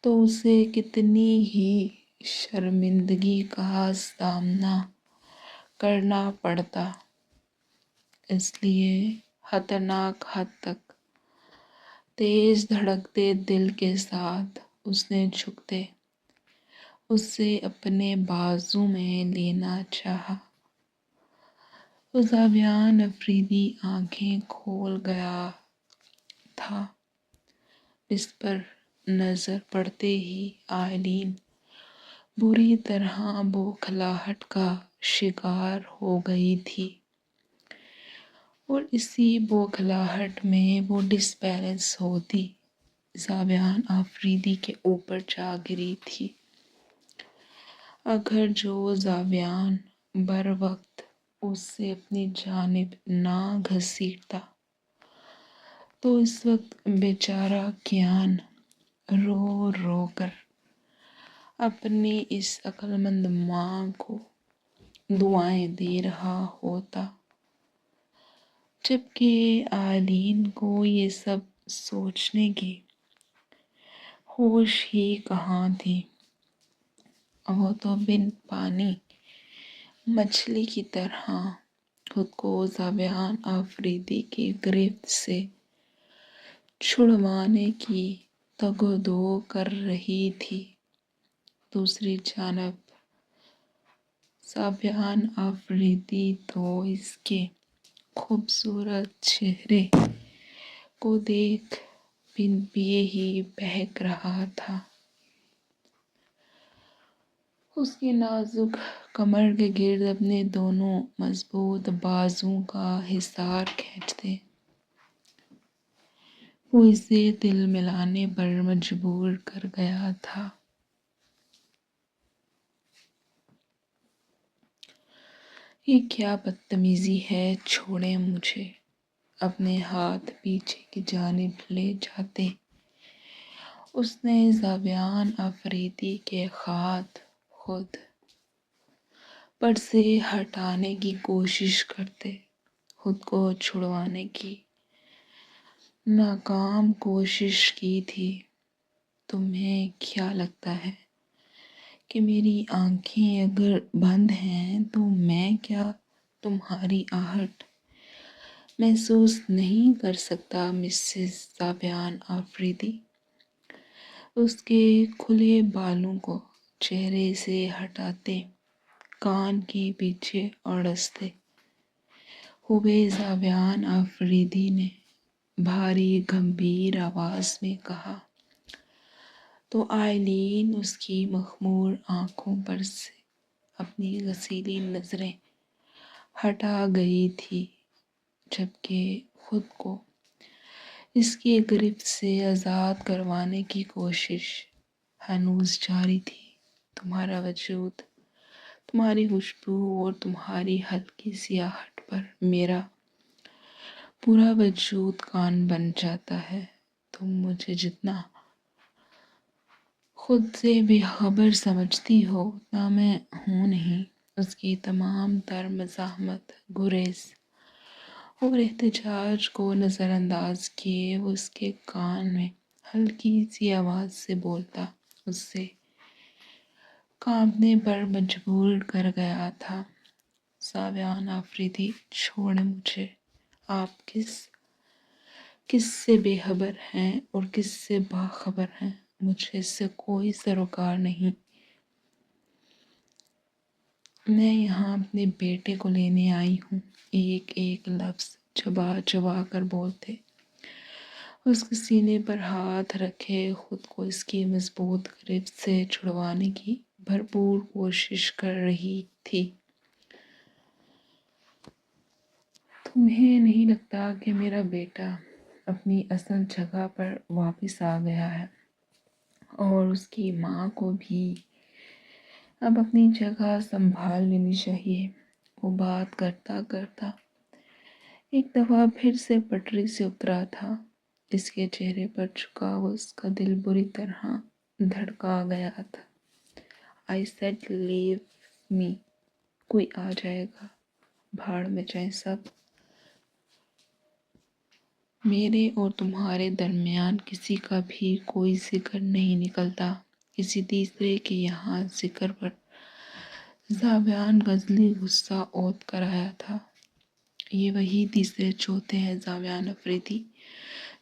تو اسے کتنی ہی شرمندگی کا سامنا کرنا پڑتا، اس لیے خطرناک حد تک تیز دھڑکتے دل کے ساتھ اس نے جھکتے اسے اپنے بازو میں لینا چاہا۔ وہ زابیان افریدی آنکھیں کھول گیا تھا، جس پر نظر پڑتے ہی آئلین بری طرح بوکھلاہٹ کا شکار ہو گئی تھی، اور اسی بوکھلاہٹ میں وہ ڈس بیلنس ہوتی زابیان آفریدی کے اوپر جا گری تھی۔ اگر جو زابیان بر وقت اس سے اپنی جانب نہ گھسیٹتا تو اس وقت بیچارہ کیان رو رو کر اپنی اس عقل مند ماں کو دعائیں دے رہا ہوتا، جبکہ آئلین کو یہ سب سوچنے کی ہوش ہی کہاں تھی۔ وہ تو بن پانی مچھلی کی طرح خود کو زابیان آفریدی کی گرفت سے چھڑوانے کی تگ و دو کر رہی تھی۔ دوسری جانب زابیان آفریدی تو اس کے خوبصورت چہرے کو دیکھ بن پیے ہی بہک رہا تھا۔ اس کی نازک کمر کے گرد اپنے دونوں مضبوط بازوؤں کا حصار کھینچتے وہ اسے دل ملانے پر مجبور کر گیا تھا۔ یہ کیا بدتمیزی ہے، چھوڑیں مجھے، اپنے ہاتھ پیچھے کی جانب لے جاتے اس نے زابیان آفریدی کے ہاتھ خود پر سے ہٹانے کی کوشش کرتے خود کو چھڑوانے کی ناکام کوشش کی تھی۔ تمہیں کیا لگتا ہے کہ میری آنکھیں اگر بند ہیں تو میں کیا تمہاری آہٹ محسوس نہیں کر سکتا؟ مسز زاویان آفریدی اس کے کھلے بالوں کو چہرے سے ہٹاتے کان کے پیچھے اڑستے ہوئے زاویان آفریدی نے بھاری گمبھیر آواز میں کہا تو آئلین اس کی مخمور آنکھوں پر سے اپنی غسیلی نظریں ہٹا گئی تھی، جبکہ خود کو اس کی گرفت سے آزاد کروانے کی کوشش ہنوز جاری تھی۔ تمہارا وجود، تمہاری خوشبو اور تمہاری ہلکی سیاہٹ پر میرا پورا وجود کان بن جاتا ہے۔ تم مجھے جتنا خود سے بے خبر سمجھتی ہو اتنا میں ہوں نہیں۔ اس کی تمام تر مزاحمت، گریز اور احتجاج کو نظر انداز کیے وہ اس کے کان میں ہلکی سی آواز سے بولتا اس سے کانپنے پر مجبور کر گیا تھا۔ زاویان آفریدی چھوڑیں مجھے، آپ کس سے بے خبر ہیں اور کس سے باخبر ہیں؟ مجھے اس سے کوئی سروکار نہیں۔ میں یہاں اپنے بیٹے کو لینے آئی ہوں۔ ایک ایک لفظ چبا چبا کر بولتے اس کے سینے پر ہاتھ رکھے خود کو اس کی مضبوط گرفت سے چھڑوانے کی بھرپور کوشش کر رہی تھی۔ تمہیں نہیں لگتا کہ میرا بیٹا اپنی اصل جگہ پر واپس آ گیا ہے اور اس کی ماں کو بھی اب اپنی جگہ سنبھال لینی چاہیے؟ وہ بات کرتا کرتا ایک دفعہ پھر سے پٹری سے اترا تھا۔ اس کے چہرے پر جھکاؤ اس کا دل بری طرح دھڑکا گیا تھا۔ I said leave me، کوئی آ جائے گا، بھاڑ میں جائیں سب۔ میرے اور تمہارے درمیان کسی کا بھی کوئی ذکر نہیں نکلتا۔ کسی تیسرے کے یہاں ذکر پر زاویان غزلی غصہ عود کر آیا تھا۔ یہ وہی تیسرے چوتھے ہیں زاویان آفریدی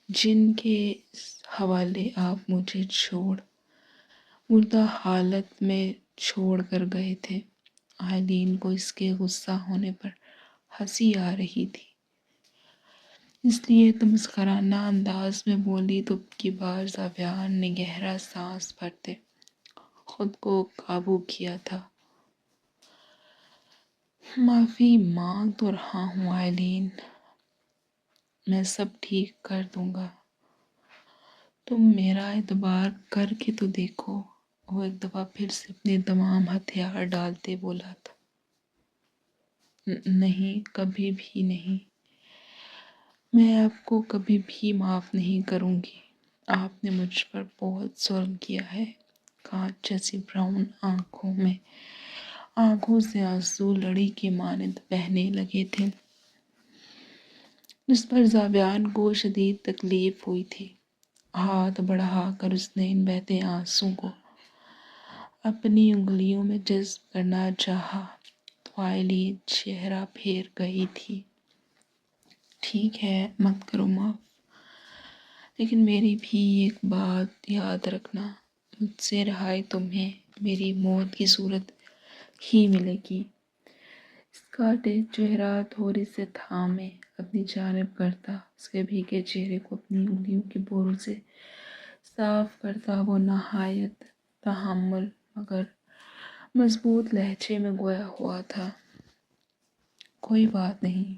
جن کے حوالے آپ مجھے مردہ حالت میں چھوڑ کر گئے تھے۔ آئلین کو اس کے غصہ ہونے پر ہنسی آ رہی تھی، اس لیے تمسخرانہ انداز میں بولی تو اب کی بار زاویان نے گہرا سانس بھرتے خود کو قابو کیا تھا۔ معافی مانگ تو رہا ہوں آئلین، میں سب ٹھیک کر دوں گا، تم میرا اعتبار کر کے تو دیکھو۔ وہ ایک دفعہ پھر سے اپنے تمام ہتھیار ڈالتے بولا تھا۔ نہیں، کبھی بھی نہیں، میں آپ کو کبھی بھی معاف نہیں کروں گی۔ آپ نے مجھ پر بہت ظلم کیا ہے۔ کانچ جیسی براؤن آنکھوں سے آنسو لڑی کے مانند بہنے لگے تھے، جس پر زاویان کو شدید تکلیف ہوئی تھی۔ ہاتھ بڑھا کر اس نے ان بہتے آنسوں کو اپنی انگلیوں میں جذب کرنا چاہا تو آئلین چہرہ پھیر گئی تھی۔ ٹھیک ہے، مت کرو معاف، لیکن میری بھی ایک بات یاد رکھنا، مجھ سے رہائی تمہیں میری موت کی صورت ہی ملے گی۔ اس کا چہرہ تھوڑی سے تھامے اپنی جانب کرتا اس کے بھیگے چہرے کو اپنی انگلیوں کے بوروں سے صاف کرتا وہ نہایت تحمل مگر مضبوط لہجے میں گویا ہوا تھا۔ کوئی بات نہیں،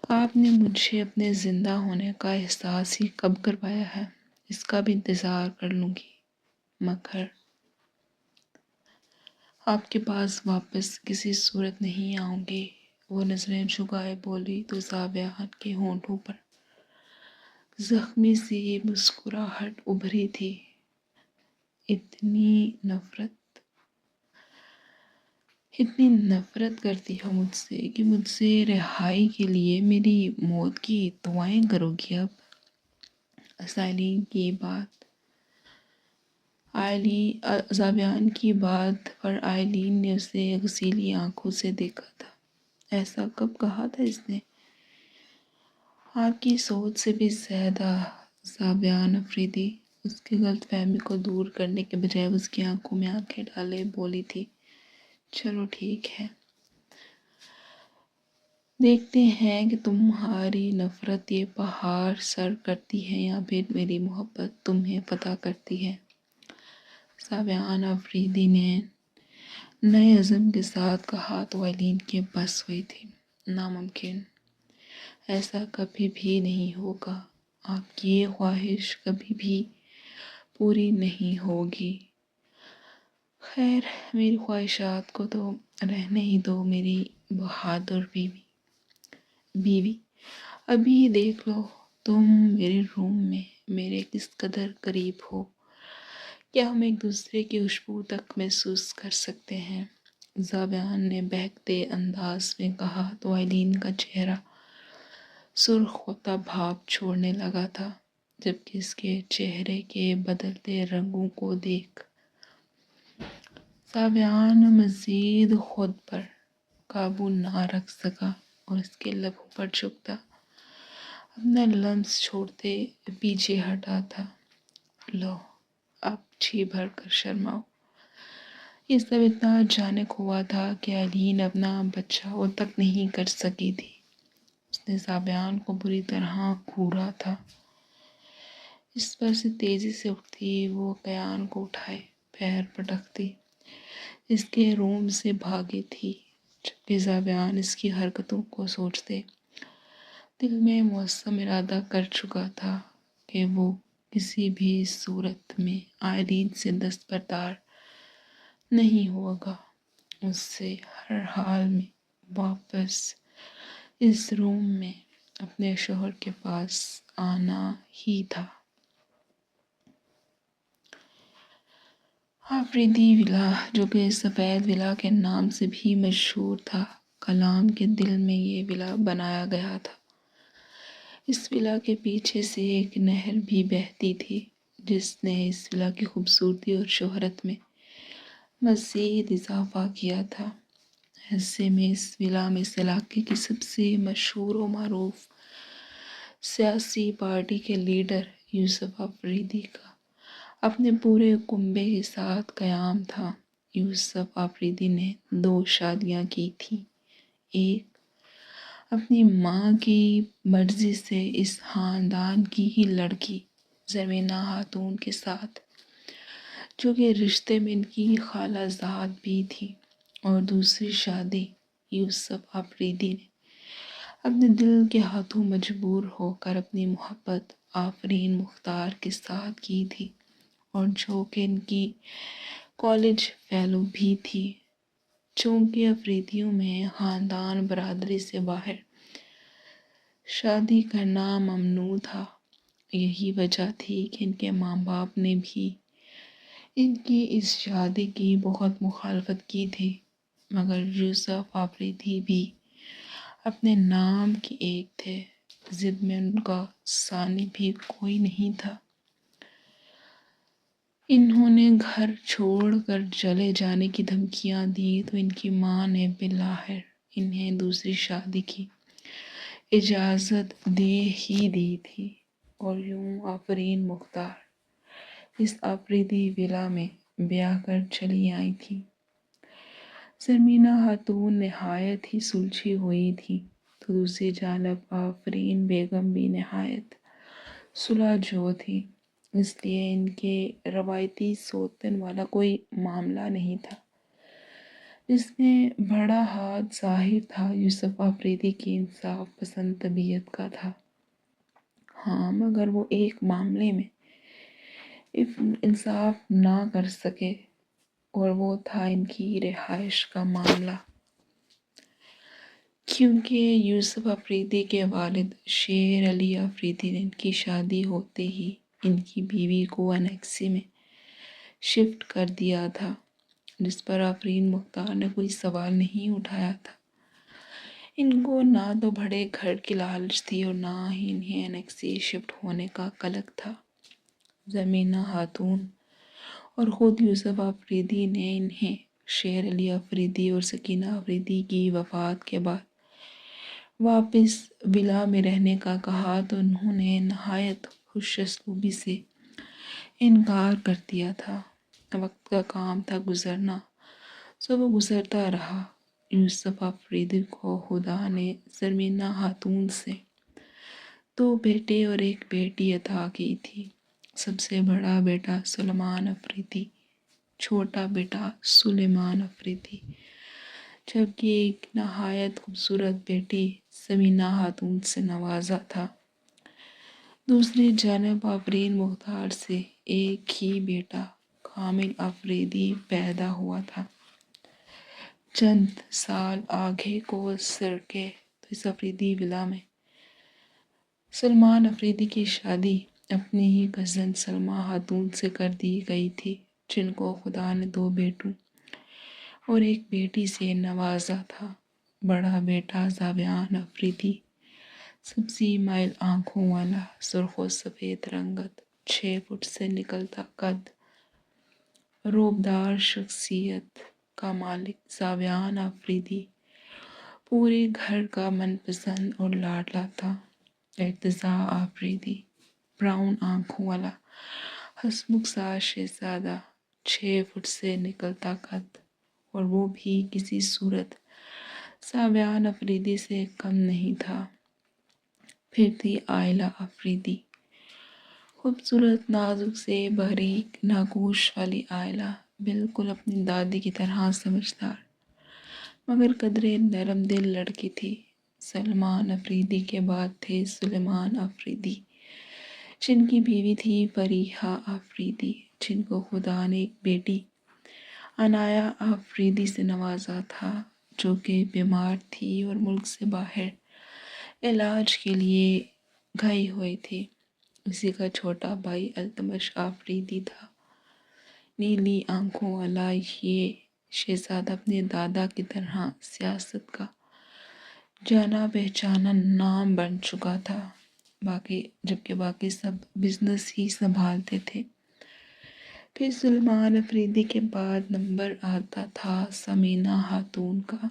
آپ نے مجھے اپنے زندہ ہونے کا احساس ہی کب کروایا ہے، اس کا بھی انتظار کر لوں گی، مگر آپ کے پاس واپس کسی صورت نہیں آؤں گی۔ وہ نظریں جھکائے بولی تو زاویان کے ہونٹوں پر زخمی سی مسکراہٹ ابھری تھی۔ اتنی نفرت کرتی ہو مجھ سے کہ مجھ سے رہائی کے لیے میری موت کی دعائیں کرو گی اب؟ آئلین کی بات زابیان کی بات پر آئلین نے اسے غسیلی آنکھوں سے دیکھا تھا۔ ایسا کب کہا تھا اس نے؟ آپ کی سوچ سے بھی زیادہ، زابیان افریدی اس کی غلط فہمی کو دور کرنے کے بجائے اس کی آنکھوں میں آنکھیں ڈالے بولی تھی۔ چلو ٹھیک ہے، دیکھتے ہیں کہ تمہاری نفرت یہ پہاڑ سر کرتی ہے یا پھر میری محبت تمہیں فتح کرتی ہے۔ زابیان افریدی نے نئے عزم کے ساتھ کہا تو آئلین کی بس ہوئی تھی۔ ناممکن، ایسا کبھی بھی نہیں ہوگا، آپ کی یہ خواہش کبھی بھی پوری نہیں ہوگی۔ خیر، میری خواہشات کو تو رہنے ہی دو میری بہادر بیوی۔ ابھی دیکھ لو تم میرے روم میں میرے کس قدر قریب ہو، کیا ہم ایک دوسرے کی خوشبو تک محسوس کر سکتے ہیں؟ زابیان نے بہکتے انداز میں کہا تو آئلین کا چہرہ سرخ ہوتا بھاپ چھوڑنے لگا تھا، جبکہ اس کے چہرے کے بدلتے رنگوں کو دیکھ زابیان مزید خود پر قابو نہ رکھ سکا اور اس کے لبوں پر جھکتا اپنا لمس چھوڑتے پیچھے ہٹا تھا۔ لو، اب جی بھر کر شرماؤ۔ یہ سب اتنا اچانک ہوا تھا کہ آئلین اپنا بچاؤ تک نہیں کر سکی تھی۔ اس نے زابیان کو بری طرح گھورا تھا۔ اس پر سے تیزی سے اٹھتی وہ قیان کو اٹھائے پیر پٹکتی اس کے روم سے بھاگی تھی، جبکہ زابیان اس کی حرکتوں کو سوچتے دل میں موسم ارادہ کر چکا تھا کہ وہ کسی بھی صورت میں آئلین سے دستبردار نہیں ہوگا، اس سے ہر حال میں واپس اس روم میں اپنے شوہر کے پاس آنا ہی تھا۔ آفریدی ولا، جو کہ سفید ولا کے نام سے بھی مشہور تھا، کلام کے دل میں یہ ولا بنایا گیا تھا۔ اس ولا کے پیچھے سے ایک نہر بھی بہتی تھی، جس نے اس ولا کی خوبصورتی اور شہرت میں مزید اضافہ کیا تھا۔ ایسے میں اس ولا میں اس علاقے کی سب سے مشہور و معروف سیاسی پارٹی کے لیڈر یوسف آفریدی کا اپنے پورے کنبے کے ساتھ قیام تھا۔ یوسف آفریدی نے 2 شادیاں کی تھیں، ایک اپنی ماں کی مرضی سے اس خاندان کی ہی لڑکی زرمینہ خاتون کے ساتھ، جو کہ رشتے میں ان کی خالہ زاد بھی تھی، اور دوسری شادی یوسف آفریدی نے اپنے دل کے ہاتھوں مجبور ہو کر اپنی محبت آفرین مختار کے ساتھ کی تھی، اور جو کہ ان کی کالج فیلو بھی تھی۔ چونکہ افریدیوں میں خاندان برادری سے باہر شادی کرنا ممنوع تھا، یہی وجہ تھی کہ ان کے ماں باپ نے بھی ان کی اس شادی کی بہت مخالفت کی تھی، مگر یوسف آفریدی بھی اپنے نام کے ایک تھے، ضد میں ان کا ثانی بھی کوئی نہیں تھا۔ انہوں نے گھر چھوڑ کر چلے جانے کی دھمکیاں دی تو ان کی ماں نے بالآخر انہیں دوسری شادی کی اجازت دے ہی دی تھی، اور یوں آفرین مختار اس آفریدی ولا میں بیاہ کر چلی آئی تھی۔ زرمینہ خاتون نہایت ہی سلجھی ہوئی تھی، تو دوسری جانب آفرین بیگم بھی نہایت صلح جو تھی، اس لیے ان کے روایتی سوتن والا کوئی معاملہ نہیں تھا۔ اس میں بڑا ہاتھ ظاہر تھا یوسف آفریدی کی انصاف پسند طبیعت کا تھا، ہاں، مگر وہ ایک معاملے میں انصاف نہ کر سکے، اور وہ تھا ان کی رہائش کا معاملہ، کیونکہ یوسف آفریدی کے والد شیر علی آفریدی نے ان کی شادی ہوتے ہی ان کی بیوی کو انیکسی میں شفٹ کر دیا تھا، جس پر آفرین مختار نے کوئی سوال نہیں اٹھایا تھا۔ ان کو نہ تو بڑے گھر کی لالچ تھی اور نہ ہی انہیں انیکسی شفٹ ہونے کا قلق تھا۔ زرمینہ خاتون اور خود یوسف آفریدی نے انہیں شیر علی آفریدی اور سکینہ آفریدی کی وفات کے بعد واپس ولا میں رہنے کا کہا تو انہوں نے نہایت خوش اسلوبی سے انکار کر دیا تھا۔ وقت کا کام تھا گزرنا، سو وہ گزرتا رہا۔ یوسف آفریدی کو خدا نے زرمینہ خاتون سے 2 بیٹے اور 1 بیٹی عطا کی تھی۔ سب سے بڑا بیٹا سلیمان آفریدی، چھوٹا بیٹا سلیمان آفریدی، جبکہ ایک نہایت خوبصورت بیٹی سمینہ خاتون سے نوازا تھا۔ دوسری جانب آفرین مختار سے ایک ہی بیٹا کامل آفریدی پیدا ہوا تھا۔ چند سال آگے کو سرکے تو اس آفریدی ولا میں سلمان آفریدی کی شادی اپنی ہی کزن سلمیٰ خاتون سے کر دی گئی تھی، جن کو خدا نے 2 بیٹوں اور 1 بیٹی سے نوازا تھا۔ بڑا بیٹا زاویان آفریدی سبزی مائل آنکھوں والا، سرخ و سفید رنگت، 6 فٹ سے نکلتا قد، روبدار شخصیت کا مالک زاویان آفریدی پورے گھر کا من پسند اور لاڈلا تھا۔ ارتضیٰ آفریدی براؤن آنکھوں والا ہسمکھ سا شہزادہ، 6 فٹ سے نکلتا قد، اور وہ بھی کسی صورت زاویان آفریدی سے کم نہیں تھا۔ پھر تھی آئلہ آفریدی، خوبصورت، نازک سے باریک ناگوش والی آئلہ، بالکل اپنی دادی کی طرح سمجھدار مگر قدرے نرم دل لڑکی تھی۔ سلمان آفریدی کے بعد تھے سلیمان آفریدی، جن کی بیوی تھی فریحہ آفریدی، جن کو خدا نے ایک بیٹی عنایہ آفریدی سے نوازا تھا، جو کہ بیمار تھی اور ملک سے باہر علاج کے لیے گئی ہوئی تھی۔ اسی کا چھوٹا بھائی التمش آفریدی تھا۔ نیلی آنکھوں والا یہ شہزادہ اپنے دادا کی طرح سیاست کا جانا پہچانا نام بن چکا تھا، جبکہ باقی سب بزنس ہی سنبھالتے تھے۔ پھر سلمان آفریدی کے بعد نمبر آتا تھا سمینہ خاتون کا،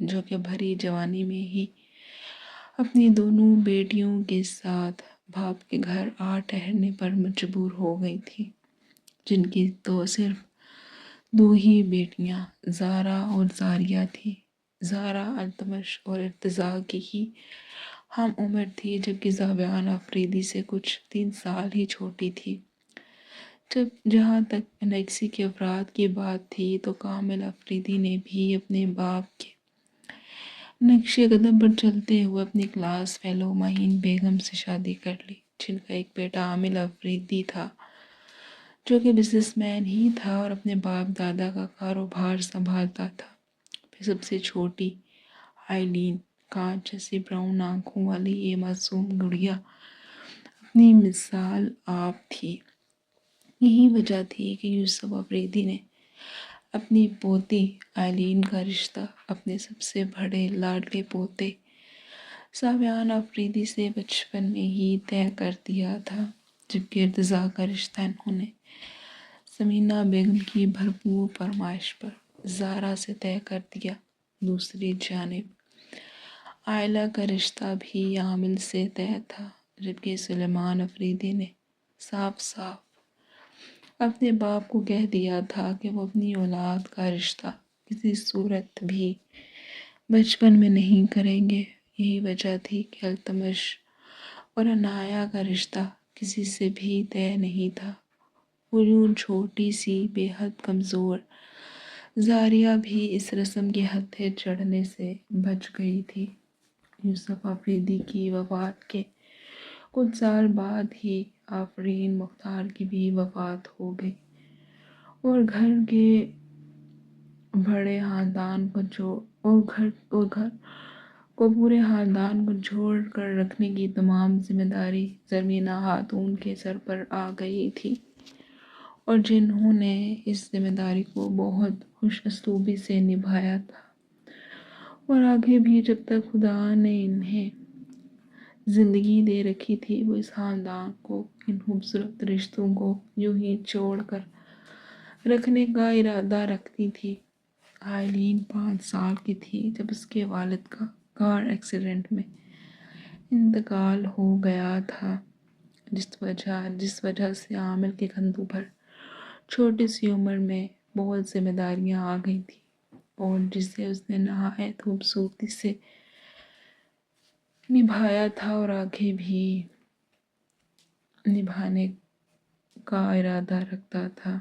جو کہ بھری جوانی میں ہی اپنی دونوں بیٹیوں کے ساتھ باپ کے گھر آ ٹھہرنے پر مجبور ہو گئی تھی، جن کی تو صرف 2 ہی بیٹیاں زارا اور زاریہ تھیں۔ زارا التمش اور ارتضیٰ کی ہی ہم عمر تھی، جبکہ زاویان آفریدی سے کچھ 3 سال ہی چھوٹی تھی۔ جہاں تک انیکسی کے افراد کی بات تھی تو کامل آفریدی نے بھی اپنے باپ کے نقش قدم پر چلتے ہوئے اپنی کلاس فیلو معین بیگم سے شادی کر لی، جن کا ایک بیٹا عامل آفریدی تھا، جو کہ بزنس مین ہی تھا اور اپنے باپ دادا کا کاروبار سنبھالتا تھا۔ پھر سب سے چھوٹی آئلین، کانچ جیسی براؤن آنکھوں والی یہ معصوم گڑیا اپنی مثال آپ تھی۔ یہی وجہ تھی کہ یوسف آفریدی نے اپنی پوتی آئلین کا رشتہ اپنے سب سے بڑے لاڈلے پوتے زاویان آفریدی سے بچپن میں ہی طے کر دیا تھا، جبکہ ارتضیٰ کا رشتہ انہوں نے سمینہ بیگم کی بھرپور فرمائش پر زارا سے طے کر دیا۔ دوسری جانب آئلہ کا رشتہ بھی عامل سے طے تھا، جبکہ سلیمان آفریدی نے صاف صاف اپنے باپ کو کہہ دیا تھا کہ وہ اپنی اولاد کا رشتہ کسی صورت بھی بچپن میں نہیں کریں گے۔ یہی وجہ تھی کہ التمش اور عنایہ کا رشتہ کسی سے بھی طے نہیں تھا۔ وہ یوں چھوٹی سی بے حد کمزور زاریہ بھی اس رسم کے ہتھے چڑھنے سے بچ گئی تھی۔ یوسف آفریدی کی وفات کے کچھ سال بعد ہی آفرین مختار کی بھی وفات ہو گئی، اور گھر کے بڑے خاندان کو پورے خاندان کو جوڑ کر رکھنے کی تمام ذمہ داری زرمینہ خاتون کے سر پر آ گئی تھی، اور جنہوں نے اس ذمہ داری کو بہت خوش اسلوبی سے نبھایا تھا، اور آگے بھی جب تک خدا نے انہیں زندگی دے رکھی تھی وہ اس خاندان کو، ان خوبصورت رشتوں کو یوں ہی چھوڑ کر رکھنے کا ارادہ رکھتی تھی۔ آئلین 5 سال کی تھی جب اس کے والد کا کار ایکسیڈنٹ میں انتقال ہو گیا تھا، جس وجہ سے عامر کے کندھوں پر چھوٹی سی عمر میں بہت ذمہ داریاں آ گئی تھیں، اور جسے اس نے نہایت خوبصورتی سے نبھایا تھا اور آگے بھی نبھانے کا ارادہ رکھتا تھا۔